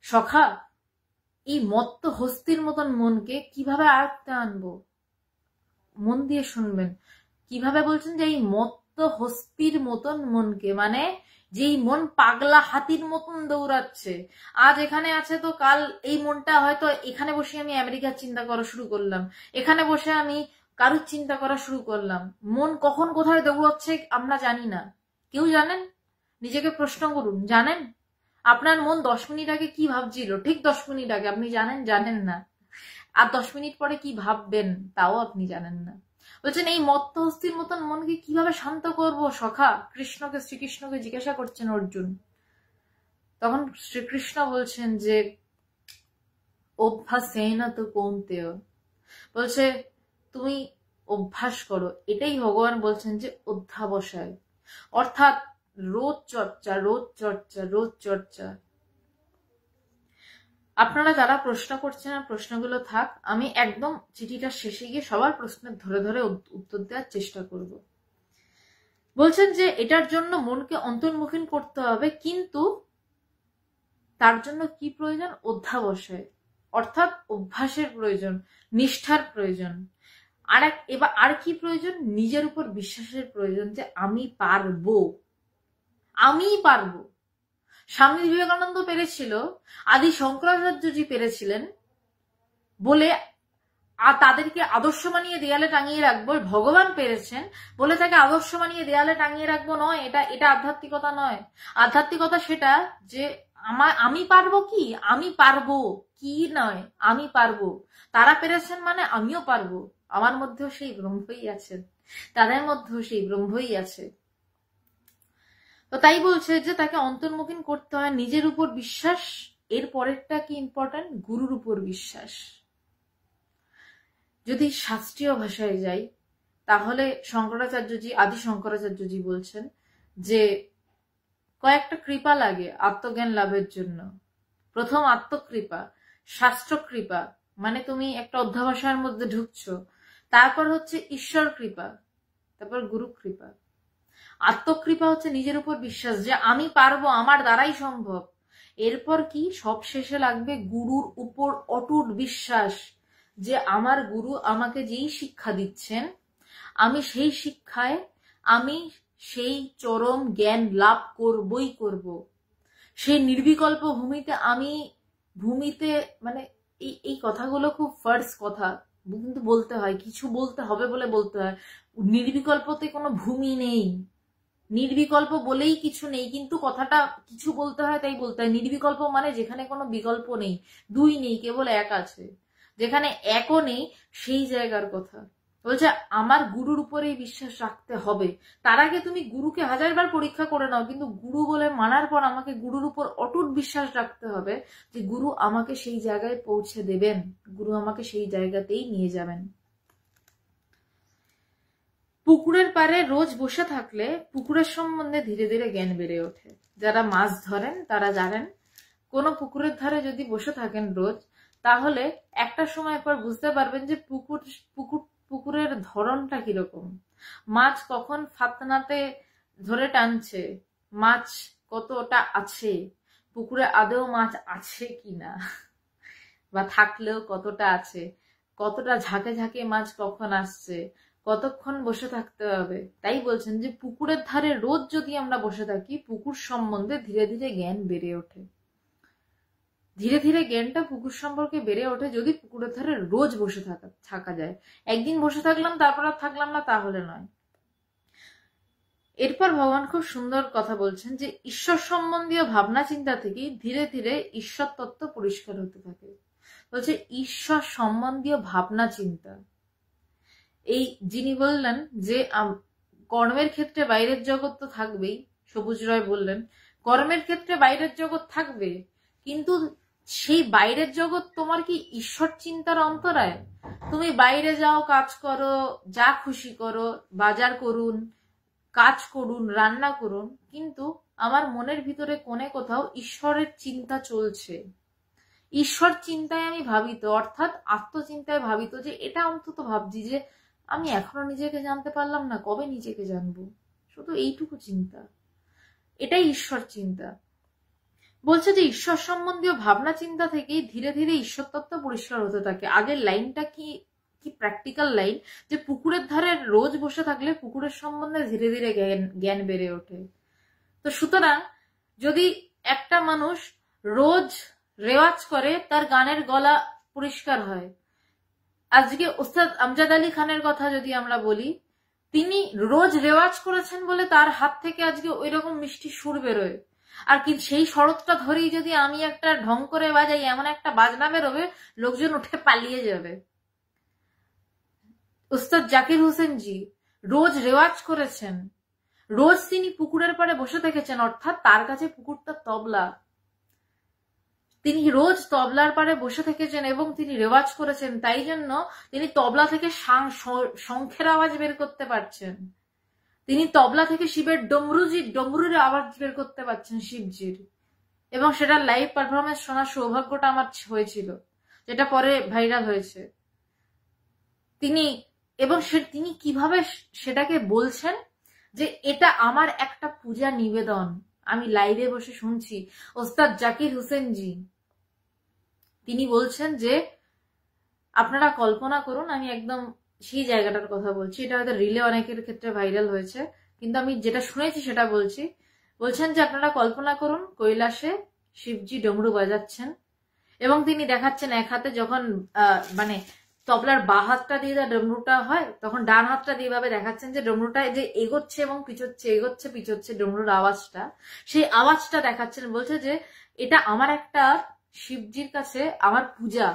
সখা, এই মত্ত হস্তির মতন মনকে কিভাবে আয়ত্তে আনবো? মন দিয়ে শুনবেন কিভাবে বলছেন, যে এই মত্ত হস্তির মতন মনকে, মানে যেই মন পাগলা হাতির মতন দৌড়াচ্ছে, আজ এখানে আছে তো কাল এই মনটা হয়তো এখানে বসে আমি আমেরিকার চিন্তা করা শুরু করলাম, এখানে বসে আমি কারুর চিন্তা করা শুরু করলাম। মন কখন কোথায় দৌড়াচ্ছে আমরা জানি না। কেউ জানেন? নিজেকে প্রশ্ন করুন, জানেন আপনার মন 10 মিনিট আগে কি ভাবছিল? ঠিক 10 মিনিট আগে আপনি জানেন না, আর 10 মিনিট পরে কি ভাববেন তাও আপনি জানেন না। বলছেন এই মত্ত হস্তির মতন মনকে কিভাবে শান্ত করব সখা? শ্রীকৃষ্ণকে জিজ্ঞাসা করছেন অর্জুন। তখন শ্রীকৃষ্ণ বলছেন যে অভ্যাসেন তো কৌন্তেয়, বলছে তুমি অভ্যাস করো। এটাই ভগবান বলছেন যে অধ্যাবসায়, অর্থাৎ রোজ চর্চা। আপনারা যারা প্রশ্ন করছেন, প্রশ্নগুলো থাক, আমি একদম চিঠিটা শেষে গিয়ে সবার প্রশ্নের ধরে ধরে উত্তর দেওয়ার চেষ্টা করব। বলছেন যে এটার জন্য মনকে অন্তর্মুখীন করতে হবে, কিন্তু তার জন্য কি প্রয়োজন? অধ্যাবসায়, অর্থাৎ অভ্যাসের প্রয়োজন, নিষ্ঠার প্রয়োজন। আর কি প্রয়োজন? নিজের উপর বিশ্বাসের প্রয়োজন, যে আমি পারবো। স্বামী বিবেকানন্দ পেরেছিল, আদি শঙ্করাচার্যজি পেরেছিলেন বলে আর তাদেরকে আদর্শ বানিয়ে দেয়ালে টাঙিয়ে রাখবো, ভগবান পেরেছেন বলে তাকে আদর্শ বানিয়ে দেয়ালে টাঙিয়ে রাখবো নয়, এটা আধ্যাত্মিকতা নয়। আধ্যাত্মিকতা সেটা যে আমি পারবো কি, আমি পারবো কি নয়, আমি পারবো। তারা পেরেছেন মানে আমিও পারবো, আমার মধ্যেও সেই ব্রহ্মই আছেন, তাদের মধ্যেও সেই ব্রহ্মই আছে। তো তাই বলছে যে তাকে অন্তর্মুখী করতে হয়, নিজের উপর বিশ্বাস, এর পরেরটা কি ইম্পর্টেন্ট, গুরুর উপর বিশ্বাস। যদি শাস্ত্রীয় ভাষায় যাই তাহলে শঙ্করাচার্যজি, আদি শঙ্করাচার্যজি বলছেন যে কয়েকটা কৃপা লাগে আত্মজ্ঞান লাভের জন্য। প্রথম আত্মকৃপা, শাস্ত্রকৃপা, মানে তুমি একটা অধ্যাবসায়ের মধ্যে ঢুকছো। তারপর হচ্ছে ঈশ্বর কৃপা, তারপর গুরু কৃপা। আত্মকৃপা হচ্ছে নিজের উপর বিশ্বাস যে আমি পারবো, আমার দ্বারাই সম্ভব। এরপর কি, সব শেষে লাগবে গুরুর উপর অটুট বিশ্বাস যে আমার গুরু আমাকে যেই শিক্ষা দিচ্ছেন আমি সেই শিক্ষায় আমি সেই চরম জ্ঞান লাভ করবই করব। সেই নির্বিকল্প ভূমিতে মানে এই কথাগুলো খুব ফার্স্ট কথা, কিন্তু বলতে হয়, কিছু বলতে হবে বলে বলতে হয়। নির্বিকল্পতে কোনো ভূমি নেই, নির্বিকল্প বলেই কিছু নেই, কিন্তু কথাটা কিছু বলতে হয় তাই বলতে হয়। নির্বিকল্প মানে যেখানে কোনো বিকল্প নেই, দুই নেই, কেবল এক আছে। যেখানে একও নেই সেই জায়গার কথা বলছে। আমার গুরুর উপরেই বিশ্বাস রাখতে হবে। তার আগে তুমি গুরুকে 1000 বার পরীক্ষা করে নাও, কিন্তু গুরু বলে মানার পর আমাকে গুরুর উপর অটুট বিশ্বাস রাখতে হবে যে গুরু আমাকে সেই জায়গায় পৌঁছে দেবেন, গুরু আমাকে সেই জায়গাতেই নিয়ে যাবেন। পুকুরের পাড়ে রোজ বসে থাকলে পুকুরের সম্বন্ধে ধীরে ধীরে জ্ঞান বেড়ে ওঠে। যারা মাছ ধরেন তারা জানেন, কোনো পুকুরের ধারে যদি বসে থাকেন রোজ, তাহলে একটা সময় পর বুঝতে পারবেন যে পুকুরের ধরনটা কিরকম, মাছ কখন ফাতনাতে ধরে টানছে, মাছ কতটা আছে, পুকুরে আদৌ মাছ আছে কিনা, বা থাকলেও কতটা আছে, কতটা ঝাঁকে ঝাঁকে মাছ কখন আসছে, কতক্ষণ বসে থাকতে হবে। তাই বলছেন যে পুকুরের ধারে রোজ যদি আমরা বসে থাকি, পুকুর সম্বন্ধে ধীরে ধীরে জ্ঞান বেড়ে ওঠে। ধীরে ধীরে জ্ঞানটা পুকুর সম্পর্কে বেড়ে ওঠে যদি পুকুরের ধারে রোজ বসে থাকা যায়। একদিন বসে থাকলাম তারপর আর থাকলাম না, তাহলে নয়। এরপর ভগবান খুব সুন্দর কথা বলছেন যে ঈশ্বর সম্বন্ধীয় ভাবনা চিন্তা থেকে ধীরে ধীরে ঈশ্বর তত্ত্ব পরিষ্কার হতে থাকে। বলছে ঈশ্বর সম্বন্ধীয় ভাবনা চিন্তা, এই যিনি বললেন যে কর্মের ক্ষেত্রে বাইরের জগৎ তো থাকবেই, সবুজ রয় বললেন কর্মের ক্ষেত্রে বাইরের জগৎ থাকবে, কিন্তু সেই বাইরের জগৎ তোমার কি ঈশ্বর চিন্তার অন্তরায়? তুমি বাইরে যাও, কাজ করো, যা খুশি করো, বাজার করুন, কাজ করুন, রান্না করুন, কিন্তু আমার মনের ভিতরে কোণে কোথাও ঈশ্বরের চিন্তা চলছে। ঈশ্বর চিন্তায় আমি ভাবিত, অর্থাৎ আত্মচিন্তায় ভাবিত, যে এটা অন্তত ভাবছি যে আমি এখনো নিজেকে জানতে পারলাম না, কবে নিজেকে জানবো, শুধু এইটুকু চিন্তা, এটাই ঈশ্বর চিন্তা। বলছে যে ঈশ্বর সম্বন্ধীয় ভাবনা চিন্তা থেকেই ধীরে ধীরে ঈশ্বর তত্ত্ব পরিষ্কার হতে থাকে। আগের লাইনটা কি প্র্যাকটিক্যাল লাইন, যে পুকুরের ধারে রোজ বসে থাকলে পুকুরের সম্বন্ধে ধীরে ধীরে জ্ঞান বেড়ে ওঠে। তো সুতরাং যদি একটা মানুষ রোজ রেওয়াজ করে, তার গানের গলা পরিষ্কার হয়। আজকে ওস্তাদ আমজাদ আলী খানের কথা যদি আমরা বলি, তিনি রোজ রেওয়াজ করেছেন বলে তার হাত থেকে আজকে ওই রকম মিষ্টি সুর বেরোয়। আর কি সেই শরৎটা ধরেই যদি আমি একটা ঢং করে বাজাই, এমন একটা বাজনা বেরোবে লোকজন উঠে পালিয়ে যাবে। ওস্তাদ জাকির হোসেন জি রোজ রেওয়াজ করেছেন, রোজ তিনি পুকুরের পাড়ে বসে থেকেছেন, অর্থাৎ তার কাছে পুকুরটা তবলা। তিনি রোজ তবলার পাড়ে বসে থেকেছেন এবং তিনি রেওয়াজ করেছেন, তাই জন্য তিনি তবলা থেকে শঙ্খের আওয়াজ বের করতে পারছেন। তিনি তবলা থেকে শিবের ডমরুর আওয়াজ বের করতে পারছেন শিবজির, এবং সেটা লাইভ পারফরমেন্স শোনার সৌভাগ্যটা আমার হয়েছিল, যেটা পরে ভাইরাল হয়েছে। তিনি কিভাবে সেটাকে বলছেন যে এটা আমার একটা পূজা নিবেদন, আমি লাইভে বসে শুনছি। ওস্তাদ জাকির হোসেন জি তিনি বলছেন যে আপনারা কল্পনা করুন, আমি একদম সেই জায়গাটার কথা বলছি, এটা হয়তো রিলে অনেকের ক্ষেত্রে ভাইরাল হয়েছে, কিন্তু আমি যেটা শুনেছি সেটা বলছি। বলছেন যে আপনারা কল্পনা করুন কৈলাসে শিবজি ডমরু বাজাচ্ছেন এবং তিনি দেখাচ্ছেন এক হাতে, যখন মানে তবলার বা হাতটা দিয়ে ডমরুটা হয়, তখন ডান হাতটা দিয়ে ভাবে দেখাচ্ছেন যে ডমরুটা যে এগোচ্ছে এবং পিছোচ্ছে, এগোচ্ছে পিছোচ্ছে ডমরুর আওয়াজটা, সেই আওয়াজটা দেখাচ্ছেন। বলছে যে এটা আমার একটা শিবজির কাছে আমার পূজা।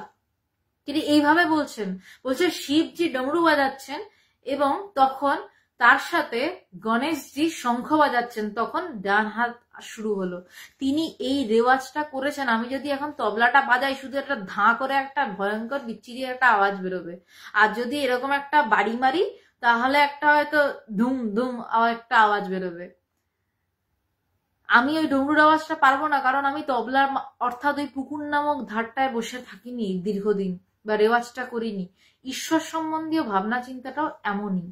তিনি এইভাবে বলছেন, বলছে শিবজি ডমরু বাজাচ্ছেন এবং তখন তার সাথে গণেশজি শঙ্খ বাজাচ্ছেন, তখন ডান হাত শুরু হলো। তিনি এই রেওয়াজটা করেছেন। আমি যদি এখন তবলাটা বাজাই, শুধু একটা ধাঁ করে একটা ভয়ঙ্কর বিচ্ছিরি একটা আওয়াজ বেরোবে, আর যদি এরকম একটা বাড়ি মারি তাহলে একটা হয়তো ধুম ধুম একটা আওয়াজ বেরোবে। আমি ওই ডমরুর আওয়াজটা পারবো না, কারণ আমি তবলার অর্থাৎ ওই পুকুর নামক ধারটায় বসে থাকিনি দীর্ঘদিন, বা রেওয়াজটা করিনি। ঈশ্বর সম্বন্ধীয় ভাবনা চিন্তাটাও এমনই।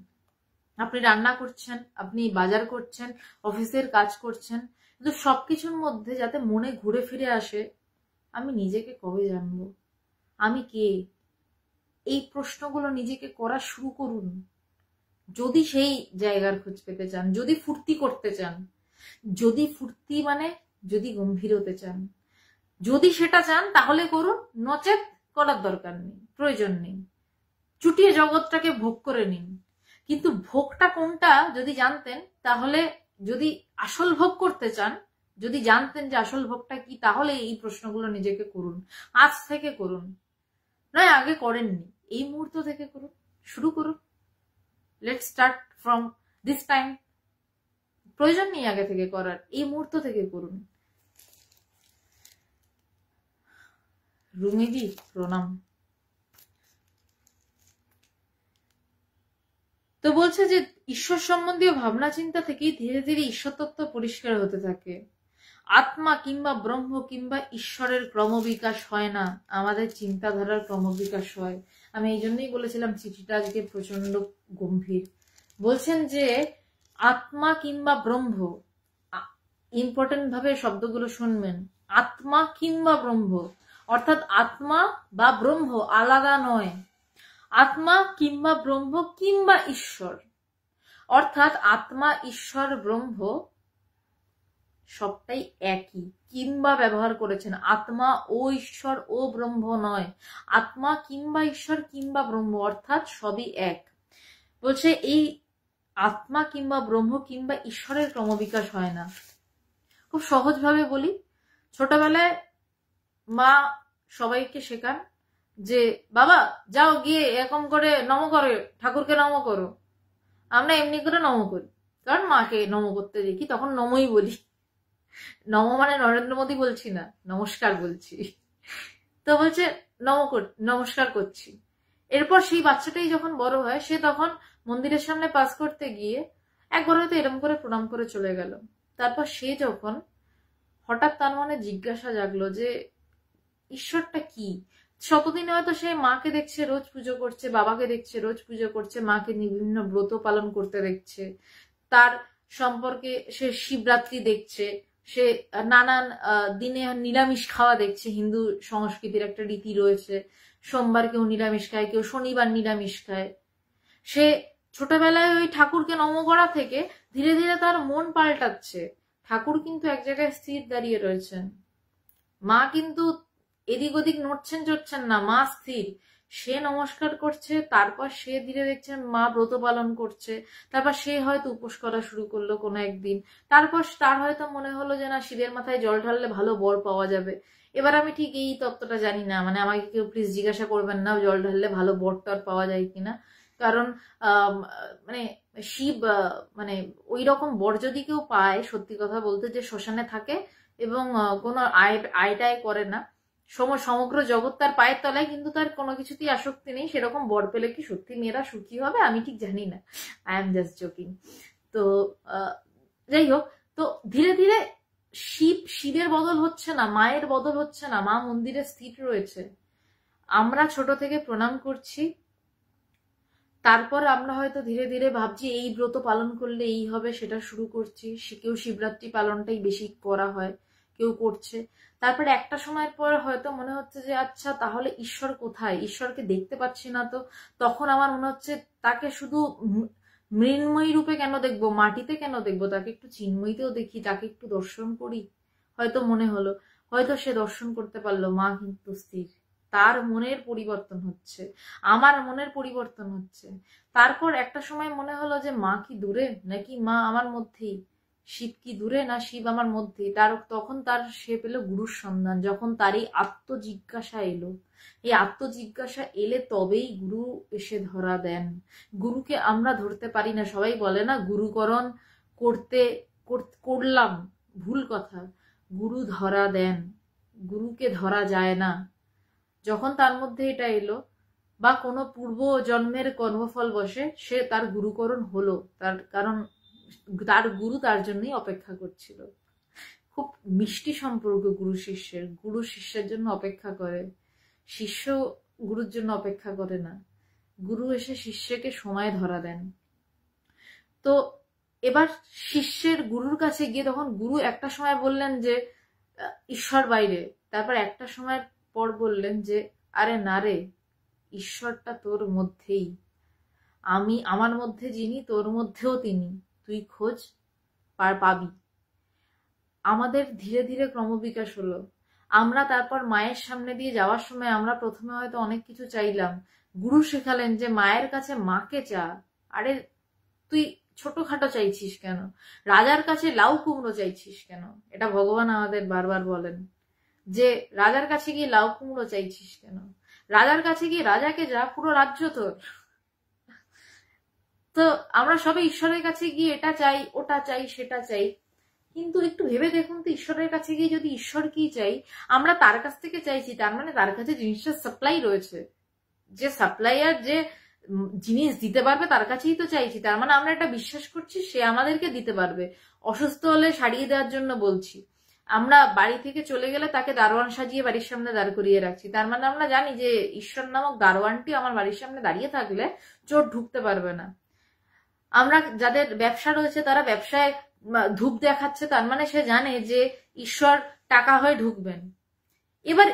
আপনি রান্না করছেন, আপনি বাজার করছেন, অফিসের কাজ করছেন, কিন্তু সবকিছুর মধ্যে যাতে মনে ঘুরে ফিরে আসে আমি নিজেকে কবে জানবো, আমি কে, এই প্রশ্নগুলো নিজেকে করা শুরু করুন। যদি সেই জায়গার খোঁজ পেতে চান, যদি ফুর্তি করতে চান, যদি ফুর্তি মানে যদি গম্ভীর হতে চান, যদি সেটা চান তাহলে করুন, নচেত করার দরকার নেই, প্রয়োজন নেই। চুটিয়ে জগৎটাকে ভোগ করে নিন। কিন্তু ভোগটা কোনটা যদি জানতেন, তাহলে যদি আসল ভোগ করতে চান, যদি জানতেন যে আসল ভোগটা কি, তাহলে এই প্রশ্নগুলো নিজেকে করুন, আজ থেকে করুন, নয় আগে করেননি, এই মুহূর্ত থেকে করুন, শুরু করুন। Let's start from this time. প্রয়োজন নেই আগে থেকে করার, এই মুহূর্ত থেকে করুন। রুমিদি প্রণাম। তো বলছে যে ঈশ্বর সম্বন্ধীয় ভাবনা চিন্তা থেকেই ধীরে ধীরে ঈশ্বর তত্ত্ব পরিষ্কার হতে থাকে। আত্মা কিংবা ব্রহ্ম কিংবা ঈশ্বরের ক্রমবিকাশ হয় না, আমাদের চিন্তাধারার ক্রমবিকাশ হয়। আমি এই জন্যই বলেছিলাম চিঠিটা আজকে প্রচন্ড গম্ভীর। বলছেন যে আত্মা কিংবা ব্রহ্ম, ইম্পর্টেন্ট ভাবে শব্দগুলো শুনবেন, আত্মা কিংবা ব্রহ্ম, অর্থাৎ আত্মা বা ব্রহ্ম আলাদা নয়। আত্মা কিংবা ব্রহ্ম কিংবা ঈশ্বর, অর্থাৎ আত্মা ঈশ্বর ব্রহ্ম সবটাই একই। কিংবা ব্যবহার করেছেন, আত্মা ও ঈশ্বর ও ব্রহ্ম নয়, আত্মা কিংবা ঈশ্বর কিংবা ব্রহ্ম, অর্থাৎ সবই এক। বলছে এই আত্মা কিংবা ব্রহ্ম কিংবা ঈশ্বরের ক্রমবিকাশ হয় না। খুব সহজভাবে বলি, ছোটবেলায় মা সবাইকে শেখান যে বাবা যাও গিয়ে এরকম করে নম করে ঠাকুরকে নম করো। আমরা এমনি করে নম করি, কারণ মাকে নম করতে দেখি, তখন নমই বলি। নম মানে নরেন্দ্র মোদী বলছি না, নমস্কার বলছি। তো বলছে নমস্কার করছি। এরপর সেই বাচ্চাটাই যখন বড় হয়, সে তখন মন্দিরের সামনে পাস করতে গিয়ে একবার হয়তো এরম করে প্রণাম করে চলে গেল। তারপর সে যখন হঠাৎ তার মনে জিজ্ঞাসা জাগলো যে ঈশ্বরটা কি। শতদিন হয়তো সে মাকে দেখছে রোজ পুজো করছে, বাবাকে দেখছে রোজ পুজো করছে, মাকে বিভিন্ন ব্রত পালন করতে দেখছে, তার সম্পর্কে সে শিবরাত্রি দেখছে, সে নানান দিনে নিরামিষ খাওয়া দেখছে। হিন্দু সংস্কৃতির একটা রীতি রয়েছে, সোমবার কেউ নিরামিষ খায়, কেউ শনিবার নিরামিষ খায়। সে ছোটবেলায় ওই ঠাকুরকে নম করা থেকে ধীরে ধীরে তার মন পাল্টাচ্ছে। ঠাকুর কিন্তু এক জায়গায় স্থির দাঁড়িয়ে রয়েছেন, মা কিন্তু এদিক ওদিক নড়ছেন চড়ছেন না, মা স্থির। সে নমস্কার করছে, তারপর সে ধীরে দেখছেন মা ব্রত পালন করছে, তারপর সে হয়তো উপোস করা শুরু করলো কোনো একদিন, তারপর তার হয়তো মনে হলো যে না শিবের মাথায় জল ঢাললে ভালো বর পাওয়া যাবে। এবার আমি ঠিক এই তত্ত্বটা জানি না, মানে আমাকে কেউ প্লিজ জিজ্ঞাসা করবেন না জল ঢাললে ভালো বর টর পাওয়া যায় কিনা, কারণ মানে শিব মানে ওই রকম বর যদি কেউ পায়, সত্যি কথা বলতে, যে শ্মশানে থাকে এবং কোনো আয়টায় করে না, সমগ্র জগৎ তার পায়ের তলায়, কিন্তু তার কোনো কিছুতেই আসক্তি নেই, সেরকম বর পেলে কি সত্যি মেয়েরা সুখী হবে আমি ঠিক জানি না, আই এম জাস্ট জোকিং। তো যাই হোক, তো ধীরে ধীরে শিবের বদল হচ্ছে না, মায়ের বদল হচ্ছে না, মা মন্দিরে স্থির রয়েছে। আমরা ছোট থেকে প্রণাম করছি, তারপর আমরা হয়তো ধীরে ধীরে ভাবছি এই ব্রত পালন করলে এই হবে, সেটা শুরু করছি। কেউ শিবরাত্রি পালনটাই বেশি করা হয়, কেউ করছে। তারপরে একটা সময়ের পর হয়তো মনে হচ্ছে যে আচ্ছা তাহলে ঈশ্বর কোথায়, ঈশ্বরকে দেখতে পাচ্ছি না, তো তখন আমার মনে হচ্ছে তাকে শুধু মৃন্ময়ী রূপে কেন দেখবো, মাটিতে কেন দেখবো, তাকে একটু চিন্ময়ীতেও দেখি, তাকে একটু দর্শন করি। হয়তো মনে হলো, হয়তো সে দর্শন করতে পারলো, মা কিন্তু স্থির। তার মনের পরিবর্তন হচ্ছে, আমার মনের পরিবর্তন হচ্ছে। তারপর একটা সময় মনে হলো যে মা কি দূরে, নাকি মা আমার মধ্যেই, শিব কি দূরে না শিব আমার মধ্যেই। তখন সে পেল গুরুর সন্ধান, যখন তার এই আত্মজিজ্ঞাসা এলো। এই আত্মজিজ্ঞাসা এলে তবেই গুরু এসে ধরা দেন। গুরুকে আমরা ধরতে পারি না। সবাই বলে না গুরুকরণ করলাম, ভুল কথা। গুরু ধরা দেন, গুরুকে ধরা যায় না। যখন তার মধ্যে এটা এলো, বা কোনো পূর্ব জন্মের কর্মফল বসে সে তার গুরুকরণ হলো, কারণ তার গুরু তার জন্যই অপেক্ষা করছিল। খুব মিষ্টি সম্পর্ক গুরু শিষ্যের। গুরু শিষ্যের জন্য অপেক্ষা করে, শিষ্য গুরুর জন্য অপেক্ষা করে না। গুরু এসে শিষ্যকে সময় ধরা দেন। তো এবার শিষ্যের গুরুর কাছে গিয়ে তখন গুরু একটা সময় বললেন যে ঈশ্বর বাইরে, তারপর একটা সময় পর বললেন যে আরে না রে, ঈশ্বরটা তোর মধ্যেই, আমি আমার মধ্যে যিনি তোর মধ্যেও তিনি, তুই খোঁজ পাবি। আমাদের ধীরে ধীরে ক্রমবিকাশ হলো। আমরা তারপর মায়ের সামনে দিয়ে যাওয়ার সময় আমরা প্রথমে হয়তো অনেক কিছু চাইলাম, গুরু শেখালেন যে মায়ের কাছে মাকে চা। আরে তুই ছোটখাটো চাইছিস কেন? রাজার কাছে লাউ কুমড়ো চাইছিস কেন? এটা ভগবান আমাদের বারবার বলেন যে রাজার কাছে গিয়ে লাউ কুমড়ো চাইছিস কেন? রাজার কাছে গিয়ে রাজাকে যা, পুরো রাজ্য তোর। তো আমরা সবাই ঈশ্বরের কাছে গিয়ে এটা চাই, ওটা চাই, সেটা চাই, কিন্তু একটু ভেবে দেখুন তো, ঈশ্বরের কাছে গিয়ে যদি ঈশ্বর কি চাই, আমরা তার কাছ থেকে চাইছি, তার মানে তার কাছে জিনিসটা সাপ্লাই রয়েছে। যে সাপ্লাইয়ার যে জিনিস দিতে পারবে তার কাছেই তো চাইছি, তার মানে আমরা এটা বিশ্বাস করছি সে আমাদেরকে দিতে পারবে। অসুস্থ হলে সারিয়ে দেওয়ার জন্য বলছি, আমরা বাড়ি থেকে চলে গেলে তাকে দারোয়ান সাজিয়ে বাড়ির সামনে দাঁড় করিয়ে রাখছি, তার মানে আমরা জানি যে ঈশ্বর নামক দারোয়ানটি আমার বাড়ির সামনে দাঁড়িয়ে থাকলে চোর ঢুকতে পারবে না। আমরা যাদের ব্যবসা রয়েছে তারা ব্যবসায় ধূপ দেখাচ্ছে, তার মানে সে জানে যে ঈশ্বর টাকা হয়ে ঢুকবেন। এবার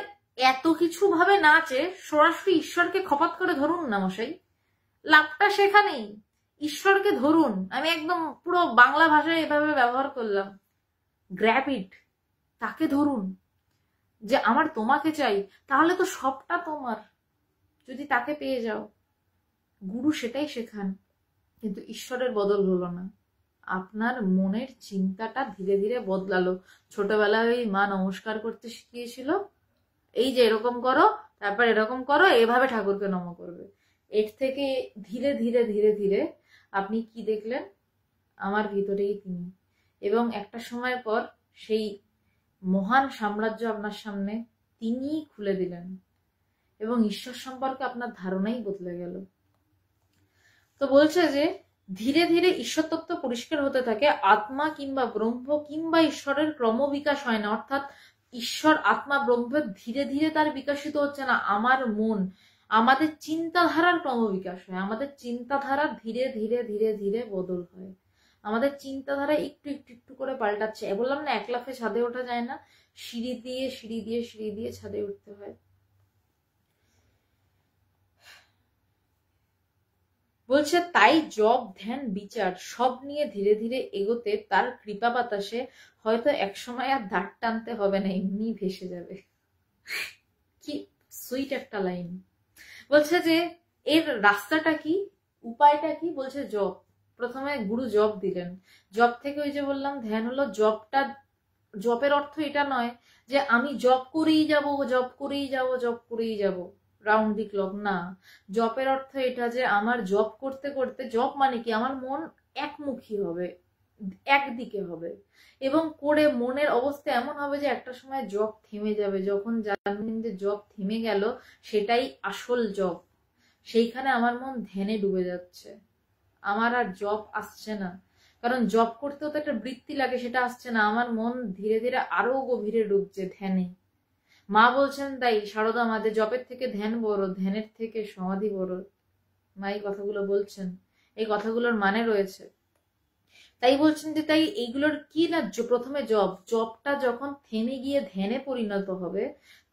এত কিছু ভাবে না চেয়ে সরাসরি ঈশ্বরকে খপাত করে ধরুন না মশাই, লাভটা সেখানেই। ঈশ্বরকে ধরুন, আমি একদম পুরো বাংলা ভাষায় এভাবে ব্যবহার করলাম, গ্র্যাব ইট, তাকে ধরুন যে আমার তোমাকে চাই, তাহলে তো সবটা তোমার, যদি তাকে পেয়ে যাও। গুরু সেটাই শেখান, কিন্তু ঈশ্বরের বদল হলো না, আপনার মনের চিন্তাটা ধীরে ধীরে বদলালো। ছোটবেলায় ওই মা নমস্কার করতে শিখিয়েছিল, এই যে এরকম করো, তারপর এরকম করো, এভাবে ঠাকুরকে নম করবে। এর থেকে ধীরে ধীরে ধীরে ধীরে আপনি কি দেখলেন? আমার ভিতরেই তিনি। এবং একটা সময় পর সেই মহান সাম্রাজ্য আপনার সামনে তিনিই খুলে দিলেন, এবং ঈশ্বর সম্পর্কে আপনার ধারণাই বদলে গেল। তো বলছে যে ধীরে ধীরে ঈশ্বর তত্ত্ব পরিষ্কার হতে থাকে, আত্মা কিংবা ব্রহ্ম কিংবা ঈশ্বরের ক্রমবিকাশ হয় না। অর্থাৎ ঈশ্বর আত্মা ব্রহ্ম ধীরে ধীরে তার বিকাশিত হচ্ছে না, আমার মন, আমাদের চিন্তাধারার ক্রমবিকাশ হয়। আমাদের চিন্তাধারা ধীরে ধীরে ধীরে ধীরে বদল হয়, আমাদের চিন্তাধারা একটু একটু একটু করে পাল্টাচ্ছে। বললাম না এক লাফে ছাদে ওঠা যায় না, সিঁড়ি দিয়ে সিঁড়ি দিয়ে সিঁড়ি দিয়ে ছাদে উঠতে হয়। বলছে তাই জপ ধ্যান বিচার সব নিয়ে ধীরে ধীরে এগোতে তার কৃপা বাতাসে হয়তো একসময় আর দাঁড় টানতে হবে না, এমনি ভেসে যাবে। কি সুইট একটা লাইন। বলছে যে এর রাস্তাটা কি, উপায়টা কি? বলছে জপ। প্রথমে গুরু জপ দিলেন, জপ থেকে ওই যে বললাম ধ্যান হলো। জপের অর্থ এটা নয় যে আমি জপ করেই যাব, জপ করেই যাব, জপ করেই যাব রাউন্ড দি ক্লক, না। জপের অর্থ এটা যে আমার জপ করতে করতে, জপ মানে কি, আমার মন একমুখী হবে, একদিকে হবে, এবং করে মনের অবস্থা এমন হবে যে একটা সময় জপ থেমে যাবে। যখন জানবেন যে জপ থেমে গেল, সেটাই আসল জপ। সেইখানে আমার মন ধ্যানে ডুবে যাচ্ছে, আমার আর জপ আসছে না। কারণ জপ করতেও তো একটা বৃত্তি লাগে, সেটা আসছে না। আমার মন ধীরে ধীরে আরো গভীরে ডুবছে ধ্যানে। মা বলছেন তাই সারদা মা, যে জপের থেকে ধ্যান বড়, ধ্যানের থেকে সমাধি বড়। মা এই কথাগুলো বলছেন, এই কথাগুলোর মানে রয়েছে। তাই বলছেন যে তাই এইগুলোর কি না, প্রথমে জপটা যখন থেমে গিয়ে ধ্যানে পরিণত হবে,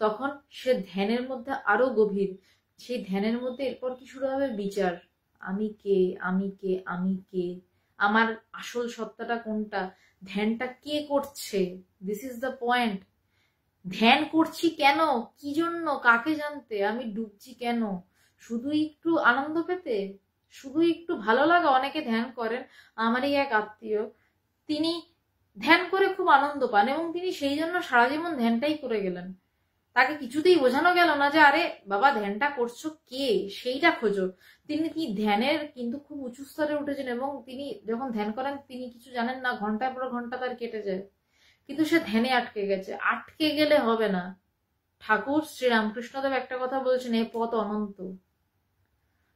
তখন সে ধ্যানের মধ্যে আরো গভীর। সেই ধ্যানের মধ্যে এরপর কি শুরু হবে? বিচার। আমি কে, আমি কে, আমি কে, আমার আসল সত্তাটা কোনটা, ধ্যানটা কে করছে, দিস ইজ দ্য পয়েন্ট। ধ্যান করছি কেন, কি জন্য, কাকে জানতে, আমি ডুবছি কেন? শুধু একটু আনন্দ পেতে, শুধু একটু ভালো লাগা। অনেকে ধ্যান করেন, আমারই এক আত্মীয়, তিনি ধ্যান করে খুব আনন্দ পান এবং তিনি সেই জন্য সারা জীবন ধ্যানটাই করে গেলেন। তাকে কিছুতেই বোঝানো গেল না যে আরে বাবা ধ্যানটা করছো কে, সেইটা খোঁজো। তিনি কি ধ্যানের কিন্তু খুব উঁচু স্তরে উঠেছেন এবং তিনি যখন ধ্যান করেন তিনি কিছু জানেন না, ঘন্টার পর ঘন্টা তার কেটে যায়, কিন্তু সে ধ্যানে আটকে গেছে। আটকে গেলে হবে না। ঠাকুর শ্রীরামকৃষ্ণদেব একটা কথা বলছেন, এ পথ অনন্ত।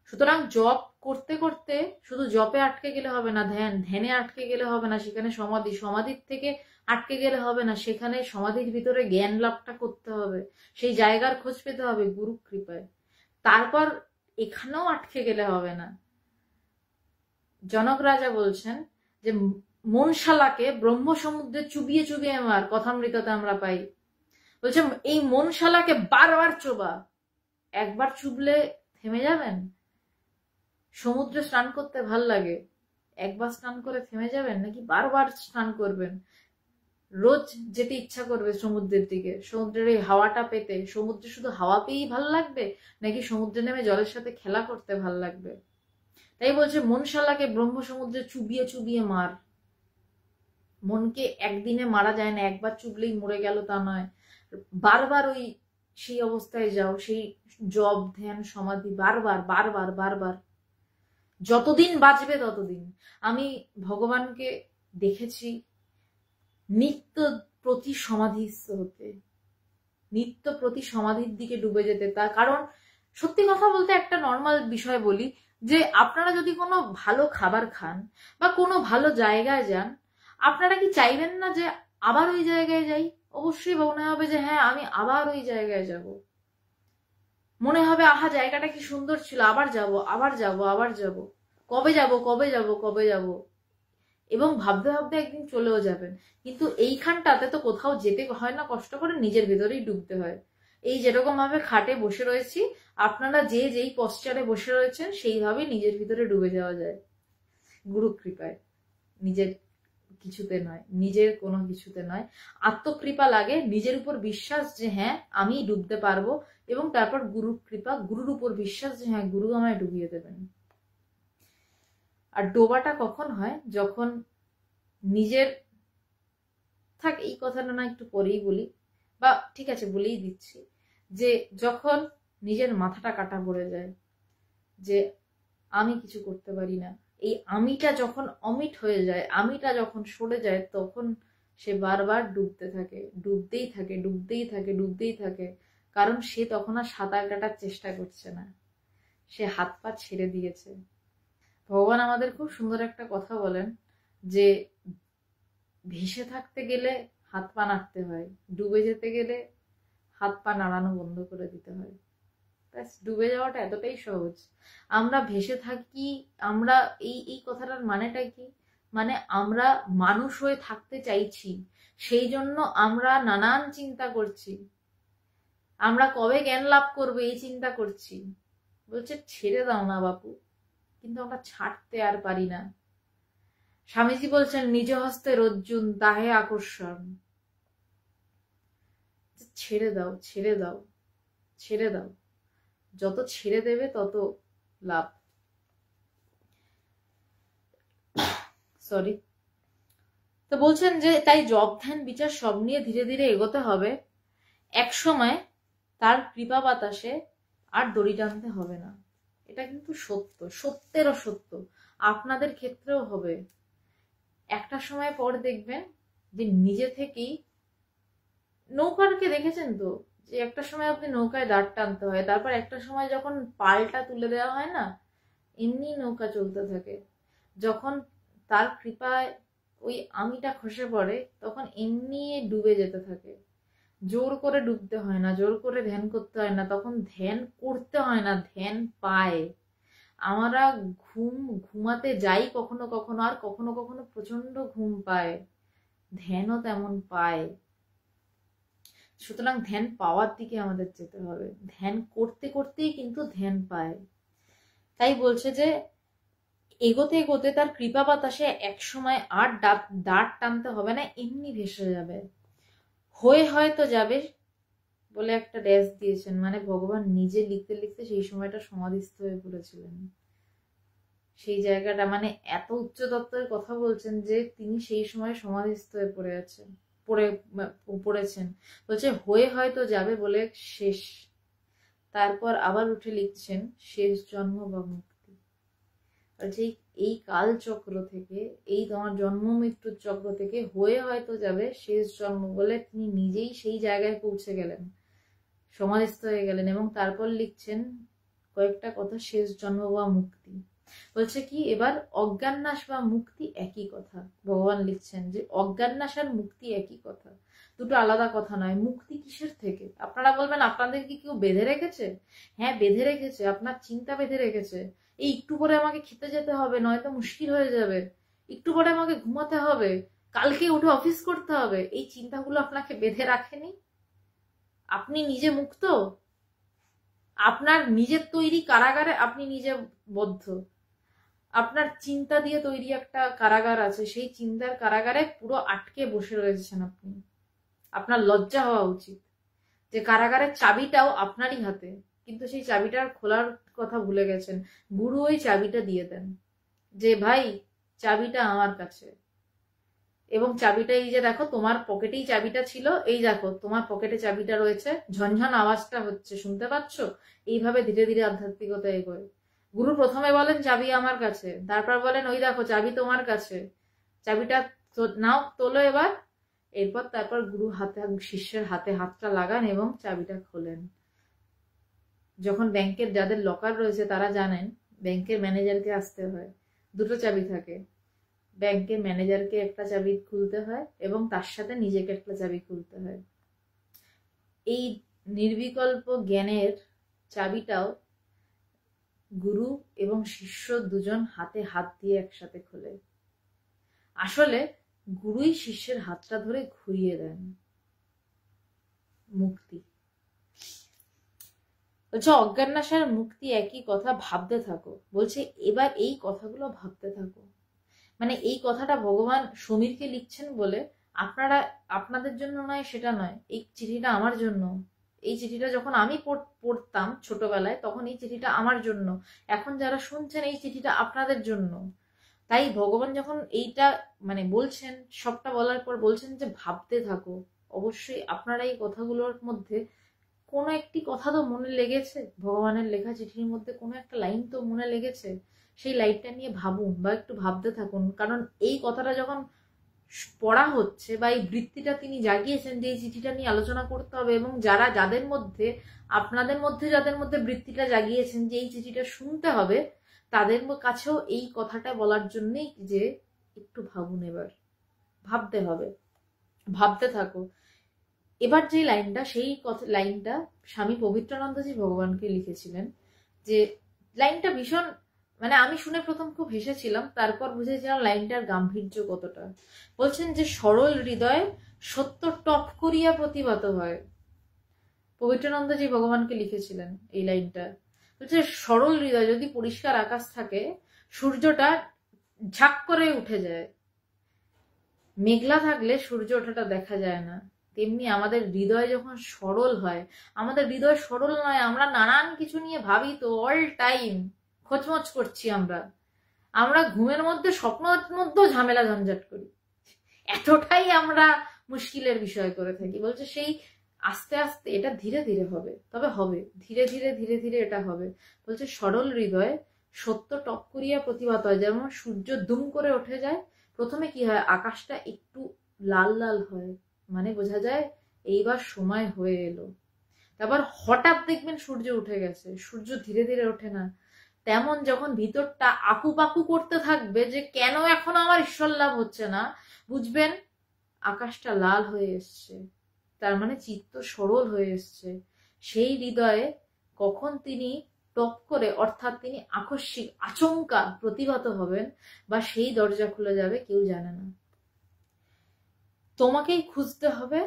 সুতরাং জপ করতে করতে শুধু জপে আটকে গেলে হবে না, ধ্যানে আটকে গেলে হবে না, সেখানে সমাধির থেকে আটকে গেলে হবে না, সেখানে সমাধির ভিতরে জ্ঞান লাভটা করতে হবে, সেই জায়গার খোঁজ পেতে হবে গুরু কৃপায়। তারপর এখানেও আটকে গেলে হবে না। জনক রাজা বলছেন যে মনশালাকে ব্রহ্ম সমুদ্রে চুবিয়ে চুবিয়ে মার, কথামৃততে আমরা পাই। বলছে এই মনশালাকে বারবার চোবা। একবার চুবলে থেমে যাবেন? সমুদ্রে স্নান করতে ভাল লাগে, একবার স্নান করে থেমে যাবেন নাকি বারবার স্নান করবেন? রোজ যেতে ইচ্ছা করবে সমুদ্রের দিকে, সমুদ্রের এই হাওয়াটা পেতে। সমুদ্রে শুধু হাওয়া পেয়েই ভাল লাগবে নাকি সমুদ্রে নেমে জলের সাথে খেলা করতে ভাল লাগবে? তাই বলছে মনশালাকে ব্রহ্ম সমুদ্রে চুবিয়ে চুবিয়ে মার। মনকে একদিনে মারা যায় না, একবার চুবলেই মরে গেল তা নয়। বারবার ওই সেই অবস্থায় যাও, সেই জপ ধ্যান সমাধি, বারবার বারবার বারবার, যতদিন বাঁচবে ততদিন। আমি ভগবানকে দেখেছি নিত্য প্রতি সমাধিস্থ হতে, নিত্য প্রতি সমাধির দিকে ডুবে যেতে। তার কারণ সত্যি কথা বলতে একটা নর্মাল বিষয় বলি, যে আপনারা যদি কোনো ভালো খাবার খান বা কোনো ভালো জায়গায় যান, আপনারা কি চাইবেন না যে আবার ওই জায়গায় যাই? অবশ্যই মনে হবে যে হ্যাঁ আমি আবার ওই জায়গায় যাব। মনে হবে আহা জায়গাটা কি সুন্দর ছিল, আবার যাব আবার যাব আবার যাব, কবে যাব কবে যাব কবে যাব, এবং ভাবতে ভাবতে একদিন চলেও যাবেন। কিন্তু এইখানটাতে তো কোথাও যেতে হয় না কষ্ট করে, নিজের ভেতরেই ডুবতে হয়। এই যেরকম ভাবে খাটে বসে রয়েছি, আপনারা যে যেই পশ্চারে বসে রয়েছেন সেইভাবে নিজের ভিতরে ডুবে যাওয়া যায় গুরু কৃপায়। নিজের কিছুতে নয়, নিজের কোনো কিছুতে নয়। আত্মকৃপা লাগে, নিজের উপর বিশ্বাস যে হ্যাঁ আমি ডুবতে পারবো, এবং তারপর গুরুর কৃপা, গুরুর উপর বিশ্বাস যে হ্যাঁ গুরু আমায় ডুবিয়ে দেবেন। আর ডোবাটা কখন হয়? যখন নিজের থাক, এই কথাটা না একটু পরেই বলি, বা ঠিক আছে বলেই দিচ্ছি, যে যখন নিজের মাথাটা কাটা পড়ে যায় যে আমি কিছু করতে পারি না, এই আমিটা যখন অমিট হয়ে যায়, আমিটা যখন সরে যায়, তখন সে বারবার ডুবতে থাকে, ডুবতেই থাকে, ডুবতেই থাকে, ডুবতেই থাকে। কারণ সে তখন আর সাঁতার কাটার চেষ্টা করছে না, সে হাত পা ছেড়ে দিয়েছে। ভগবান আমাদের খুব সুন্দর একটা কথা বলেন যে ভেসে থাকতে গেলে হাত পা নাড়তে হয়, ডুবে যেতে গেলে হাত পা নাড়ানো বন্ধ করে দিতে হয়। ব্যাস, ডুবে যাওয়াটা এতটাই সহজ। আমরা ভেসে থাকি, আমরা এই কথাটার মানেটা কি? মানে আমরা মানুষ হয়ে থাকতে চাইছি, সেই জন্য আমরা নানান চিন্তা করছি, আমরা কবে জ্ঞান লাভ করবো এই চিন্তা করছি। বলছে ছেড়ে দাও না বাপু, কিন্তু আমরা ছাড়তে আর পারি না। স্বামীজি বলছেন নিজ হস্তে রজ্জুন তাহে আকর্ষণ। ছেড়ে দাও ছেড়ে দাও ছেড়ে দাও, যত ছেড়ে দেবে তত লাভ। সরি। তো বলছেন যে তাই জপ ধ্যান বিচার সব নিয়ে ধীরে ধীরে এগোতে হবে। এক সময় তার কৃপা বাতাসে আর দড়ি টানতে হবে না। এটা কিন্তু সত্য, সত্যেরও সত্য, আপনাদের ক্ষেত্রেও হবে। একটা সময় পর দেখবেন যে নিজে থেকেই, নৌকারকে দেখেছেন তো, যে একটা সময় আপনি নৌকায় দাঁড় টানতে হয়, তারপর একটা সময় যখন পালটা তুলে দেওয়া হয় না, এমনি নৌকা চলতে থাকে। যখন তার কৃপায় ওই আমিটা খসে পড়ে, তখন এমনি ডুবে যেতে থাকে। জোর করে ডুবতে হয় না, জোর করে ধ্যান করতে হয় না, তখন ধ্যান করতে হয় না, ধ্যান পায়। আমরা ঘুমাতে যাই কখনো কখনো, আর কখনো কখনো প্রচন্ড ঘুম পায়, ধ্যানও তেমন পায়। সুতরাং ধ্যান পাওয়ার দিকে আমাদের যেতে হবে, ধ্যান করতে করতেই কিন্তু ধ্যান পায়। তাই বলছে যে এগোতে এগোতে তার কৃপা বাতাসে এক সময় আর দাঁড় টানতে হবে না, এমনি ভেসে যাবে। হয়ে হয়তো যাবে বলে একটা ড্যাশ দিয়েছেন, মানে ভগবান নিজে লিখতে লিখতে সেই সময়টা সমাধিস্থ হয়ে পড়েছিলেন। সেই জায়গাটা মানে এত উচ্চ তত্ত্বের কথা বলছেন যে তিনি সেই সময় সমাধিস্থ হয়ে পড়েছেন। বলছে হয়ে হয়তো যাবে বলে শেষ, তারপর আবার উঠে লিখছেন শেষ জন্ম বা মুক্তি। বলছে এই কাল চক্র থেকে, এই তোমার জন্ম মৃত্যুর চক্র থেকে হয়ে হয়তো যাবে শেষ জন্ম বলে তিনি নিজেই সেই জায়গায় পৌঁছে গেলেন, সমাধিস্থ হয়ে গেলেন। এবং তারপর লিখছেন কয়েকটা কথা, শেষ জন্ম বা মুক্তি। বলছে কি এবার অজ্ঞাননাশ বা মুক্তি একই কথা। ভগবান লিখছেন যে অজ্ঞাননাশ আর মুক্তি একই কথা, দুটো আলাদা কথা নয়। মুক্তি কিসের থেকে? আপনারা বলবেন আপনাদের কি কেউ বেঁধে রেখেছে? হ্যাঁ বেঁধে রেখেছে, আপনার চিন্তা বেঁধে রেখেছে। এই একটু পরে আমাকে খেতে যেতে হবে, নয়তো মুশকিল হয়ে যাবে, একটু পরে আমাকে ঘুমাতে হবে, কালকে উঠে অফিস করতে হবে, এই চিন্তাগুলো আপনাকে বেঁধে রাখেনি। আপনি নিজে মুক্ত, আপনার নিজের তৈরি কারাগারে আপনি নিজে বদ্ধ। আপনার চিন্তা দিয়ে তৈরি একটা কারাগার আছে, সেই চিন্তার কারাগারে পুরো আটকে বসে রয়েছেন আপনি। আপনার লজ্জা হওয়া উচিত যে কারাগারের চাবিটাও আপনারই হাতে, কিন্তু সেই চাবিটার খোলার কথা ভুলে গেছেন। গুরু ওই চাবিটা দিয়ে দেন যে ভাই চাবিটা আমার কাছে, এবং চাবিটা এই যে দেখো তোমার পকেটেই চাবিটা ছিল, এই দেখো তোমার পকেটে চাবিটা রয়েছে, ঝনঝন আওয়াজটা হচ্ছে, শুনতে পাচ্ছ? এইভাবে ধীরে ধীরে আধ্যাত্মিকতা এগোয়। গুরু প্রথমে বলেন চাবি আমার কাছে, তারপর বলেন ওই দেখো চাবি তোমার কাছে, চাবিটা নাও, তোলো এবার। এরপর তারপর গুরু শিষ্যের হাতে হাতটা লাগান এবং চাবিটা খোলেন। যখন ব্যাংকের যাদের লকার রয়েছে তারা জানেন ব্যাংকের ম্যানেজারকে আসতে হয়, দুটো চাবি থাকে, ব্যাংকের ম্যানেজারকে একটা চাবি খুলতে হয় এবং তার সাথে নিজেকে একটা চাবি খুলতে হয়। এই নির্বিকল্প জ্ঞানের চাবিটাও গুরু এবং শিষ্য দুজন হাতে হাত দিয়ে একসাথে খোলে। আসলে গুরুই শিষ্যের হাতটা ধরে ঘুরিয়ে দেন। মুক্তি বলছে অজ্ঞাননাশ আর মুক্তি একই কথা, ভাবতে থাকো। বলছে এবার এই কথাগুলো ভাবতে থাকো, মানে এই কথাটা ভগবান সমীরকে লিখছেন বলে আপনারা আপনাদের জন্য নয় সেটা নয়, এই চিঠিটা আমার জন্য। এই চিঠিটা যখন আমি পড়তাম ছোটবেলায় তখন এই চিঠিটা আমার জন্য, এখন যারা শুনছেন এই চিঠিটা আপনাদের জন্য। তাই ভগবান যখন এইটা মানে বলছেন, সবটা বলার পর বলছেন যে ভাবতে থাকো। অবশ্যই আপনারা এই কথাগুলোর মধ্যে কোনো একটি কথা তো মনে লেগেছে, ভগবানের লেখা চিঠির মধ্যে কোনো একটা লাইন তো মনে লেগেছে, সেই লাইনটা নিয়ে ভাবুন বা একটু ভাবতে থাকুন। কারণ এই কথাটা যখন পড়া হচ্ছে বা এই বৃত্তিটা তিনি জাগিয়েছেন যে এই চিঠিটা নিয়ে আলোচনা করতে হবে, এবং যাদের মধ্যে আপনাদের মধ্যে যাদের মধ্যে বৃত্তিটা জাগিয়েছেন যে এই চিঠিটা শুনতে হবে, তাদের কাছেও এই কথাটা বলার জন্যই যে একটু ভাবুন, এবার ভাবতে হবে, ভাবতে থাকো। এবার যে লাইনটা, সেই লাইনটা স্বামী পবিত্রানন্দজি ভগবানকে লিখেছিলেন, যে লাইনটা ভীষণ মানে আমি শুনে প্রথম খুব হেসেছিলাম, তারপর বুঝেছিলাম লাইনটার গাম্ভীর্য কতটা। বলছেন যে সরল হৃদয় সত্য টপ করিয়া প্রতিভাত হয়। পবিত্রানন্দজি ভগবানকে লিখেছিলেন এই লাইনটা। বলছে সরল হৃদয়, যদি পরিষ্কার আকাশ থাকে সূর্যটা ঝাঁক করে উঠে যায়, মেঘলা থাকলে সূর্য ওঠাটা দেখা যায় না। তেমনি আমাদের হৃদয় যখন সরল হয়, আমাদের হৃদয় সরল নয়, আমরা নানান কিছু নিয়ে ভাবি তো, অল টাইম খোঁচমোচ করছি আমরা ঘুমের মধ্যে স্বপ্নের মধ্যেও ঝামেলা ঝঞ্ঝাট করি, এতটাই আমরা মুশকিলের বিষয় করে থাকি। বলছে সেই আস্তে আস্তে এটা ধীরে ধীরে হবে, তবে হবে ধীরে ধীরে ধীরে ধীরে এটা হবে। বলছে সরল হৃদয় সত্য টপ করিয়া প্রতিভাত হয়। যেমন সূর্য দুম করে উঠে যায়, প্রথমে কি হয় আকাশটা একটু লাল লাল হয়, মানে বোঝা যায় এইবার সময় হয়ে এলো। তারপর হঠাৎ দেখবেন সূর্য উঠে গেছে, সূর্য ধীরে ধীরে ওঠে না। তেমন যখন ভিতরটা আকুপাকু করতে থাকবে যে কেন এখন আমার ঈশ্বর লাভ হচ্ছে না, বুঝবেন আকাশটা লাল হয়ে এসছে, তার মানে চিত্ত সরল হয়ে এসছে। সেই হৃদয়ে কখন তিনি টপ করে, অর্থাৎ তিনি আকস্মিক আচমকা প্রতিভাত হবেন বা সেই দরজা খুলে যাবে কেউ জানে না। তোমাকেই খুঁজতে হবে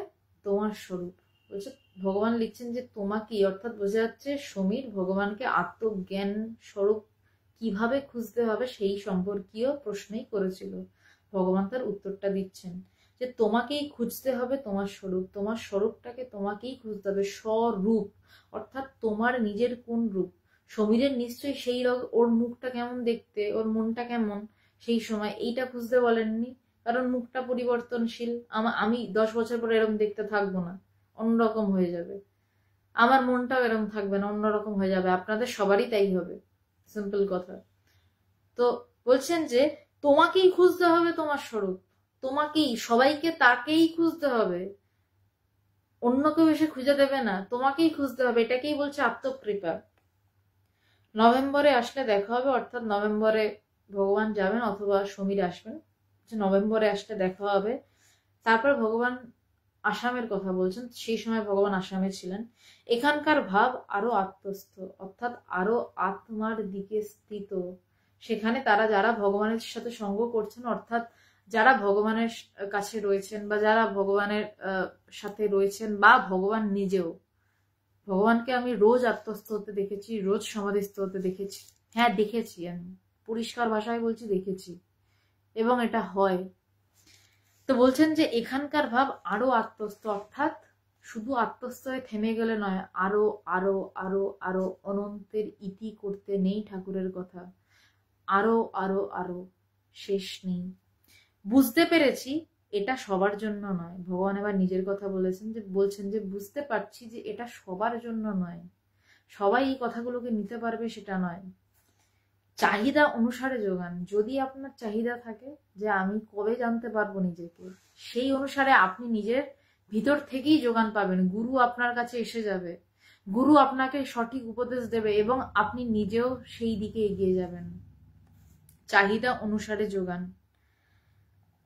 তোমার স্বরূপ। বলছে ভগবান লিখছেন যে তোমাকেই, অর্থাৎ বোঝা যাচ্ছে সমীর ভগবানকে আত্মজ্ঞান স্বরূপ কিভাবে খুঁজতে হবে সেই সম্পর্কীয় প্রশ্নই করেছিল। ভগবান তার উত্তরটা দিচ্ছেন। যে তোমাকেই খুঁজতে হবে তোমার স্বরূপ, তোমার স্বরূপটাকে তোমাকেই খুঁজতে হবে, স্বরূপ অর্থাৎ তোমার নিজের কোন রূপ। সমীরের নিশ্চয়ই সেই ওর মুখটা কেমন দেখতে, ওর মনটা কেমন সেই সময় এইটা খুঁজতে বলেননি, কারণ মুখটা পরিবর্তনশীল। আমি 10 বছর পরে এরকম দেখতে থাকবো না, অন্যরকম হয়ে যাবে। আমার মনটাও এরকম থাকবে না, অন্যরকম হয়ে যাবে। আপনাদের সবারই তাই হবে, সিম্পল কথা। তো বলছেন যে তোমাকেই খুঁজতে হবে তোমার স্বরূপ, তোমাকেই, সবাইকে তাকেই খুঁজতে হবে, অন্য কেউ এসে খুঁজে দেবে না, তোমাকেই খুঁজতে হবে। এটাকেই বলছে আত্মকৃপা। নভেম্বরে আসলে দেখা হবে, অর্থাৎ নভেম্বরে ভগবান যাবেন অথবা সমীর আসবেন, নভেম্বরে আসলে দেখা হবে। তারপর ভগবান আসামের কথা বলছেন, সেই সময় ভগবান আসামে ছিলেন। এখানকার ভাব আরো আত্মস্থ, অর্থাৎ আরো আত্মার দিকে স্থিত। সেখানে তারা যারা ভগবানের সাথে সঙ্গ করছেন, অর্থাৎ যারা ভগবানের কাছে রয়েছেন বা যারা ভগবানের সাথে রয়েছেন বা ভগবান নিজেও, ভগবানকে আমি রোজ আত্মস্থ হতে দেখেছি, রোজ সমাধিস্থ হতে দেখেছি। হ্যাঁ দেখেছি, আমি পরিষ্কার ভাষায় বলছি, দেখেছি, এবং এটা হয়। তো বলছেন যে এখানকার ভাব আরো আত্মস্থ, অর্থাৎ শুধু আত্মস্থ হয়ে থেমে গেলে নয়, আরো আরো আরো আরো অনন্তের ইতি করতে নেই ঠাকুরের কথা, আরো আরো আরো শেষ নেই। বুঝতে পেরেছি এটা সবার জন্য নয়। ভগবান এবার নিজের কথা বলছেন যে বুঝতে পারছি যে এটা সবার জন্য নয়, সবাই এই কথাগুলোকে নিতে পারবে সেটা নয়। চাহিদা অনুসারে যোগান। যদি আপনার চাহিদা থাকে যে আমি কবে জানতে পারবো নিজেকে, সেই অনুসারে আপনি নিজের ভিতর থেকেই যোগান পাবেন। গুরু আপনার কাছে এসে যাবে, গুরু আপনাকে সঠিক উপদেশ দেবে এবং আপনি নিজেও সেই দিকে এগিয়ে যাবেন। চাহিদা অনুসারে যোগান।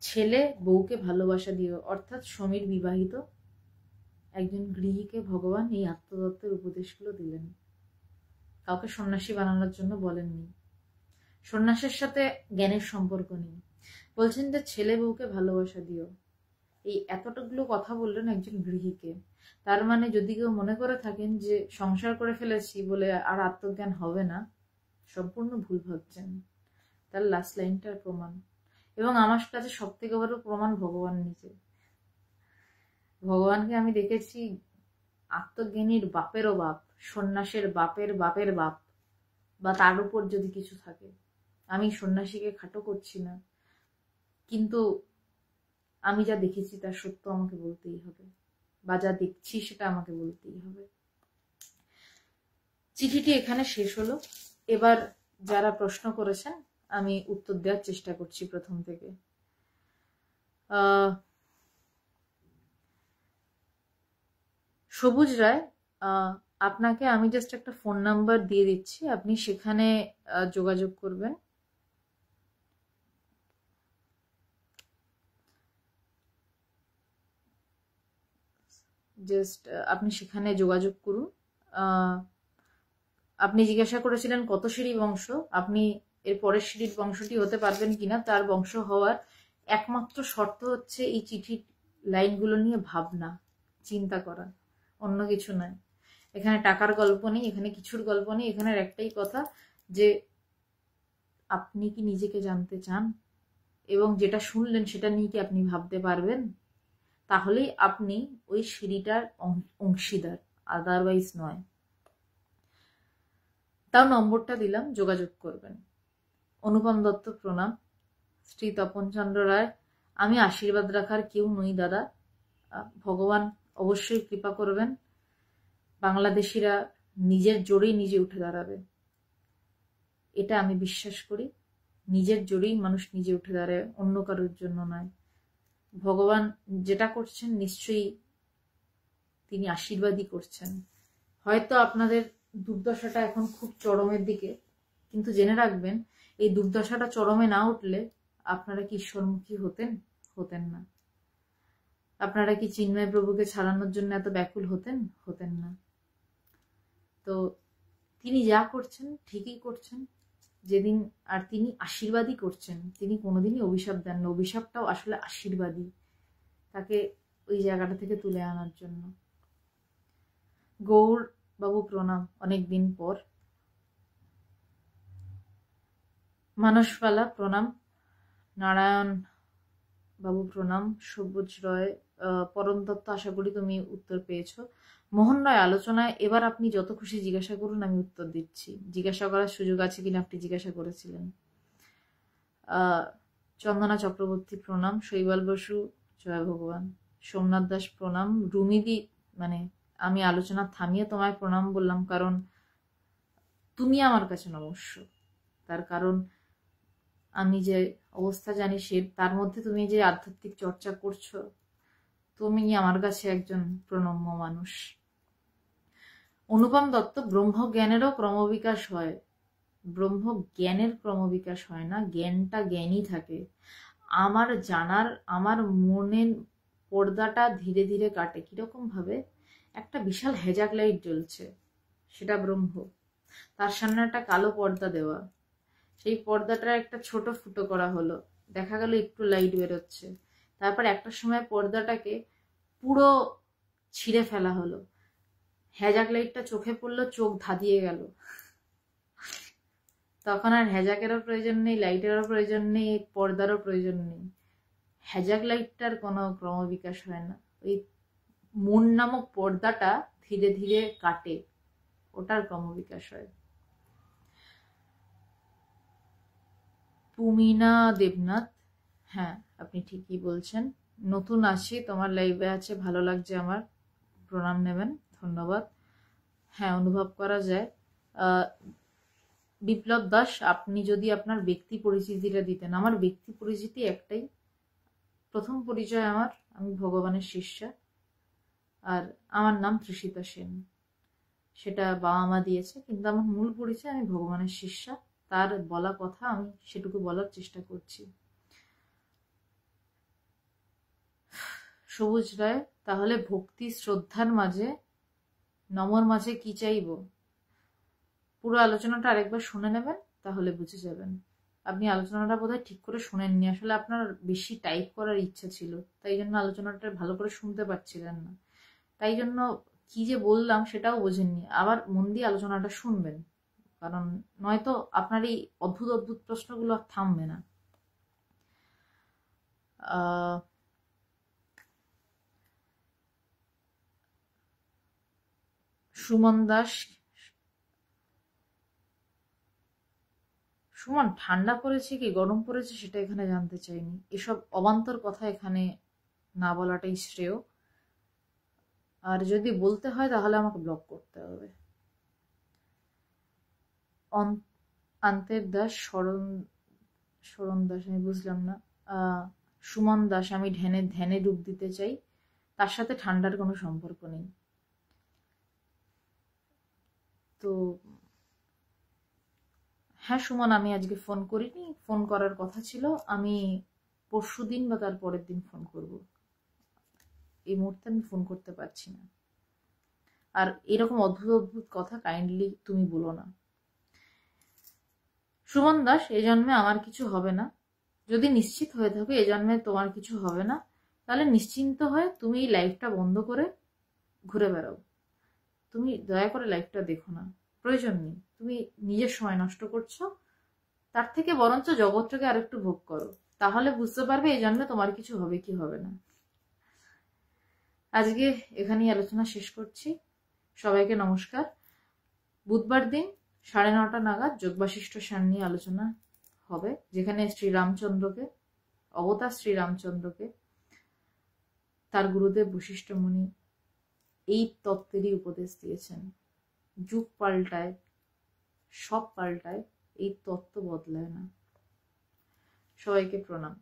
ছেলে বউকে ভালোবাসা দিও, অর্থাৎ সমীর বিবাহিত একজন গৃহীকে ভগবান এই আত্মতত্ত্বের উপদেশগুলো দিলেন, কাউকে সন্ন্যাসী বানানোর জন্য বলেননি। সন্ন্যাসের সাথে জ্ঞানের সম্পর্ক নেই। বলছেন যে ছেলে বউকে ভালোবাসা দিও, এই এতটুকু কথা বললেন একজন গৃহীকে। তার মানে যদি কেউ মনে করে থাকেন যে সংসার করে ফেলেছি বলে আর আত্মজ্ঞান হবে না, সম্পূর্ণ ভুল ভাবছেন। তার লাস্ট লাইনটার প্রমাণ, এবং আমার কাছে সব থেকে বড় প্রমাণ ভগবান নিজে। ভগবানকে আমি দেখেছি আত্মজ্ঞানীর বাপেরও বাপ, সন্ন্যাসের বাপের বাপের বাপ, বা তার উপর যদি কিছু থাকে। আমি সন্ন্যাসীকে খাটো করছি না, কিন্তু আমি যা দেখেছি তার সত্য আমাকে বলতেই হবে, বা যা দেখছি সেটা আমাকে বলতেই হবে। চিঠিটি এখানে শেষ হলো। এবার যারা প্রশ্ন করেছেন আমি উত্তর দেওয়ার চেষ্টা করছি প্রথম থেকে। সবুজ রায়, আপনাকে আমি জাস্ট একটা ফোন নাম্বার দিয়ে দিচ্ছি, আপনি সেখানে যোগাযোগ করবেন। জাস্ট আপনি সেখানে যোগাযোগ করুন। আপনি জিজ্ঞাসা করেছিলেন কত সিঁড়ি বংশ, আপনি এর পরের সিঁড়ির বংশটি হতে পারবেন কিনা। তার বংশ হওয়ার একমাত্র শর্ত হচ্ছে এই চিঠির লাইনগুলো নিয়ে ভাবনা চিন্তা করা, অন্য কিছু নয়। এখানে টাকার গল্প নেই, এখানে কিছুর গল্প নেই। এখানের একটাই কথা যে আপনি কি নিজেকে জানতে চান এবং যেটা শুনলেন সেটা নিয়ে কি আপনি ভাবতে পারবেন, তাহলেই আপনি ওই সিঁড়িটার অংশীদার, আদারওয়াইজ নয়। তাও নম্বরটা দিলাম, যোগাযোগ করবেন। অনুপম দত্ত প্রণাম। শ্রী তপন চন্দ্র রায়, আমি আশীর্বাদ রাখার কেউ নই দাদা, ভগবান অবশ্যই কৃপা করবেন। বাংলাদেশিরা নিজের জোরেই নিজে উঠে দাঁড়াবে, এটা আমি বিশ্বাস করি। নিজের জোরেই মানুষ নিজে উঠে দাঁড়ায়, অন্য কারোর জন্য নয়। ভগবান যেটা করছেন নিশ্চয়ই তিনি আশীর্বাদই করছেন। হয়তো আপনাদের দুর্দশাটা এখন খুব চরমের দিকে, কিন্তু জেনে রাখবেন এই দুর্দশাটা চরমে না উঠলে আপনারা কি ঈশ্বরমুখী হতেন না। আপনারা কি চিন্ময় প্রভুকে ছাড়ানোর জন্য এত ব্যাকুল হতেন না। তো তিনি যা করছেন ঠিকই করছেন যেদিন, আর তিনি আশীর্বাদই করছেন, তিনি কোনোদিনই অভিশাপ দেন না। অভিশাপটাও আসলে আশীর্বাদই, তাকে ওই জায়গাটা থেকে তুলে আনার জন্য। গৌর বাবু প্রণাম, অনেকদিন পর। মানসবালা প্রণাম। নারায়ণ বাবু প্রণাম। সবুজ রয়, পরম দত্ত, আশা করি তুমি উত্তর পেয়েছো। মোহন রায়, আলোচনায় এবার আপনি যত খুশি জিজ্ঞাসা করুন, আমি উত্তর দিচ্ছি। জিজ্ঞাসা করার সুযোগ আছে কিনা আপনি জিজ্ঞাসা করেছিলেন। চন্দনা চক্রবর্তী প্রণাম। শৈবাল বসু, জয় ভগবান। সোমনাথ দাস প্রণাম। রুমিদি, মানে আমি আলোচনা থামিয়ে তোমায় প্রণাম বললাম কারণ তুমি আমার কাছে নমস্য। তার কারণ আমি যে অবস্থা জানি সে তার মধ্যে তুমি যে আধ্যাত্মিক চর্চা করছো, তুমি আমার কাছে একজন প্রণম্য মানুষ। অনুপম দত্ত, ব্রহ্মজ্ঞানেরও ক্রমবিকাশ হয়। ব্রহ্ম জ্ঞানের ক্রমবিকাশ হয় না, জ্ঞানটা জ্ঞানই থাকে। আমার জানার, আমার মনের পর্দাটা ধীরে ধীরে কাটে। কিরকম ভাবে? একটা বিশাল হেজাক লাইট জ্বলছে, সেটা ব্রহ্ম, তার সামনে একটা কালো পর্দা দেওয়া, সেই পর্দাটার একটা ছোট ফুটো করা হলো, দেখা গেল একটু লাইট বেরোচ্ছে। তারপর একটা সময় পর্দাটাকে পুরো ছিঁড়ে ফেলা হলো, হেজাক লাইটটা চোখে পড়লো, চোখ ধাঁধিয়ে গেল। তখন আর হেজাকেরও প্রয়োজন নেই, লাইটেরও প্রয়োজন নেই, পর্দারও প্রয়োজন নেই। হেজাক লাইটটার কোনো ক্রমবিকাশ হয় না, ওই মন নামক পর্দাটা ধীরে ধীরে কাটে, ওটার ক্রমবিকাশ হয়। পুমিনা দেবনাথ, হ্যাঁ আপনি ঠিকই বলছেন। নতুন আছি, তোমার লাইভে আছে, ভালো লাগছে আমার, প্রণাম নেবেন, ধন্যবাদ। হ্যাঁ, অনুভব করা যায়। বিপ্লব দাস, আপনি যদি আপনার ব্যক্তি পরিচিতিটা দিতেন। আমার ব্যক্তি পরিচিতি একটাই, প্রথম পরিচয় আমার, আমি ভগবানের শিষ্যা, আর আমার নাম তৃষিতা সেন। সেটা বাবা মা দিয়েছে, কিন্তু আমার মূল পরিচয় আমি ভগবানের শিষ্যা। তার বলা কথা আমি সেটুকু বলার চেষ্টা করছি। সবুজ রায়, তাহলে ভক্তি শ্রদ্ধার মাঝে, নমর মাঝে কি চাইব? পুরো আলোচনাটা আরেকবার শুনে নেবেন, তাহলে বুঝে যাবেন। আপনি আলোচনাটা বোধহয় ঠিক করে শোনেননি, আসলে আপনার বেশি টাইপ করার ইচ্ছা ছিল, তাই জন্য আলোচনাটা ভালো করে শুনতে পাচ্ছিলেন না, তাই জন্য কি যে বললাম সেটাও বোঝেননি। আবার মন দিয়ে আলোচনাটা শুনবেন, কারণ নয়তো আপনার এই অদ্ভুত অদ্ভুত প্রশ্নগুলো আর থামবে না। সুমন দাস, সুমন ঠান্ডা পড়েছে কি গরম পড়েছে সেটা এখানে জানতে চাইনি, এসব অবান্তর কথা এখানে না বলাটাই শ্রেয়। আর যদি বলতে হয় তাহলে আমাকে ব্লক করতে হবে। আন্তের দাস, শরণ দাস, আমি বুঝলাম না। সুমন দাস, আমি ধ্যানে ডুব দিতে চাই, তার সাথে ঠান্ডার কোনো সম্পর্ক নেই। তো হ্যাঁ সুমন, আমি আজকে ফোন করিনি, ফোন করার কথা ছিল, আমি পরশুদিন বা তার পরের দিন ফোন করব, এই মুহূর্তে আমি ফোন করতে পারছি না। আর এরকম অদ্ভুত অদ্ভুত কথা কাইন্ডলি তুমি বলো না। সুমন দাস, এই জন্মে আমার কিছু হবে না, যদি নিশ্চিত হয়ে থাকো এই জন্মে তোমার কিছু হবে না, তাহলে নিশ্চিন্ত হয়ে তুমি এই লাইফটা বন্ধ করে ঘুরে বেড়াও। তুমি দয়া করে লাইফটা দেখো না, প্রয়োজন নেই, তুমি নিজের সময় নষ্ট করছো, তার থেকে বরঞ্চ জগৎটাকে আরেকটু ভোগ করো, তাহলে বুঝতে পারবে এই জন্মে তোমার কিছু হবে কি হবে না। আজকে এখানেই আলোচনা শেষ করছি, সবাইকে নমস্কার। বুধবার দিন 9:30 নাগাদ যোগবাশিষ্ঠ সার নিয়ে আলোচনা হবে, যেখানে শ্রীরামচন্দ্রকে, অবতার শ্রীরামচন্দ্রকে তার গুরুদেব বশিষ্ঠ মুনি এই তত্ত্বেরই উপদেশ দিয়েছেন। যুগ পাল্টায়, সব পাল্টায়, এই তত্ত্ব বদলায় না। সবাইকে প্রণাম।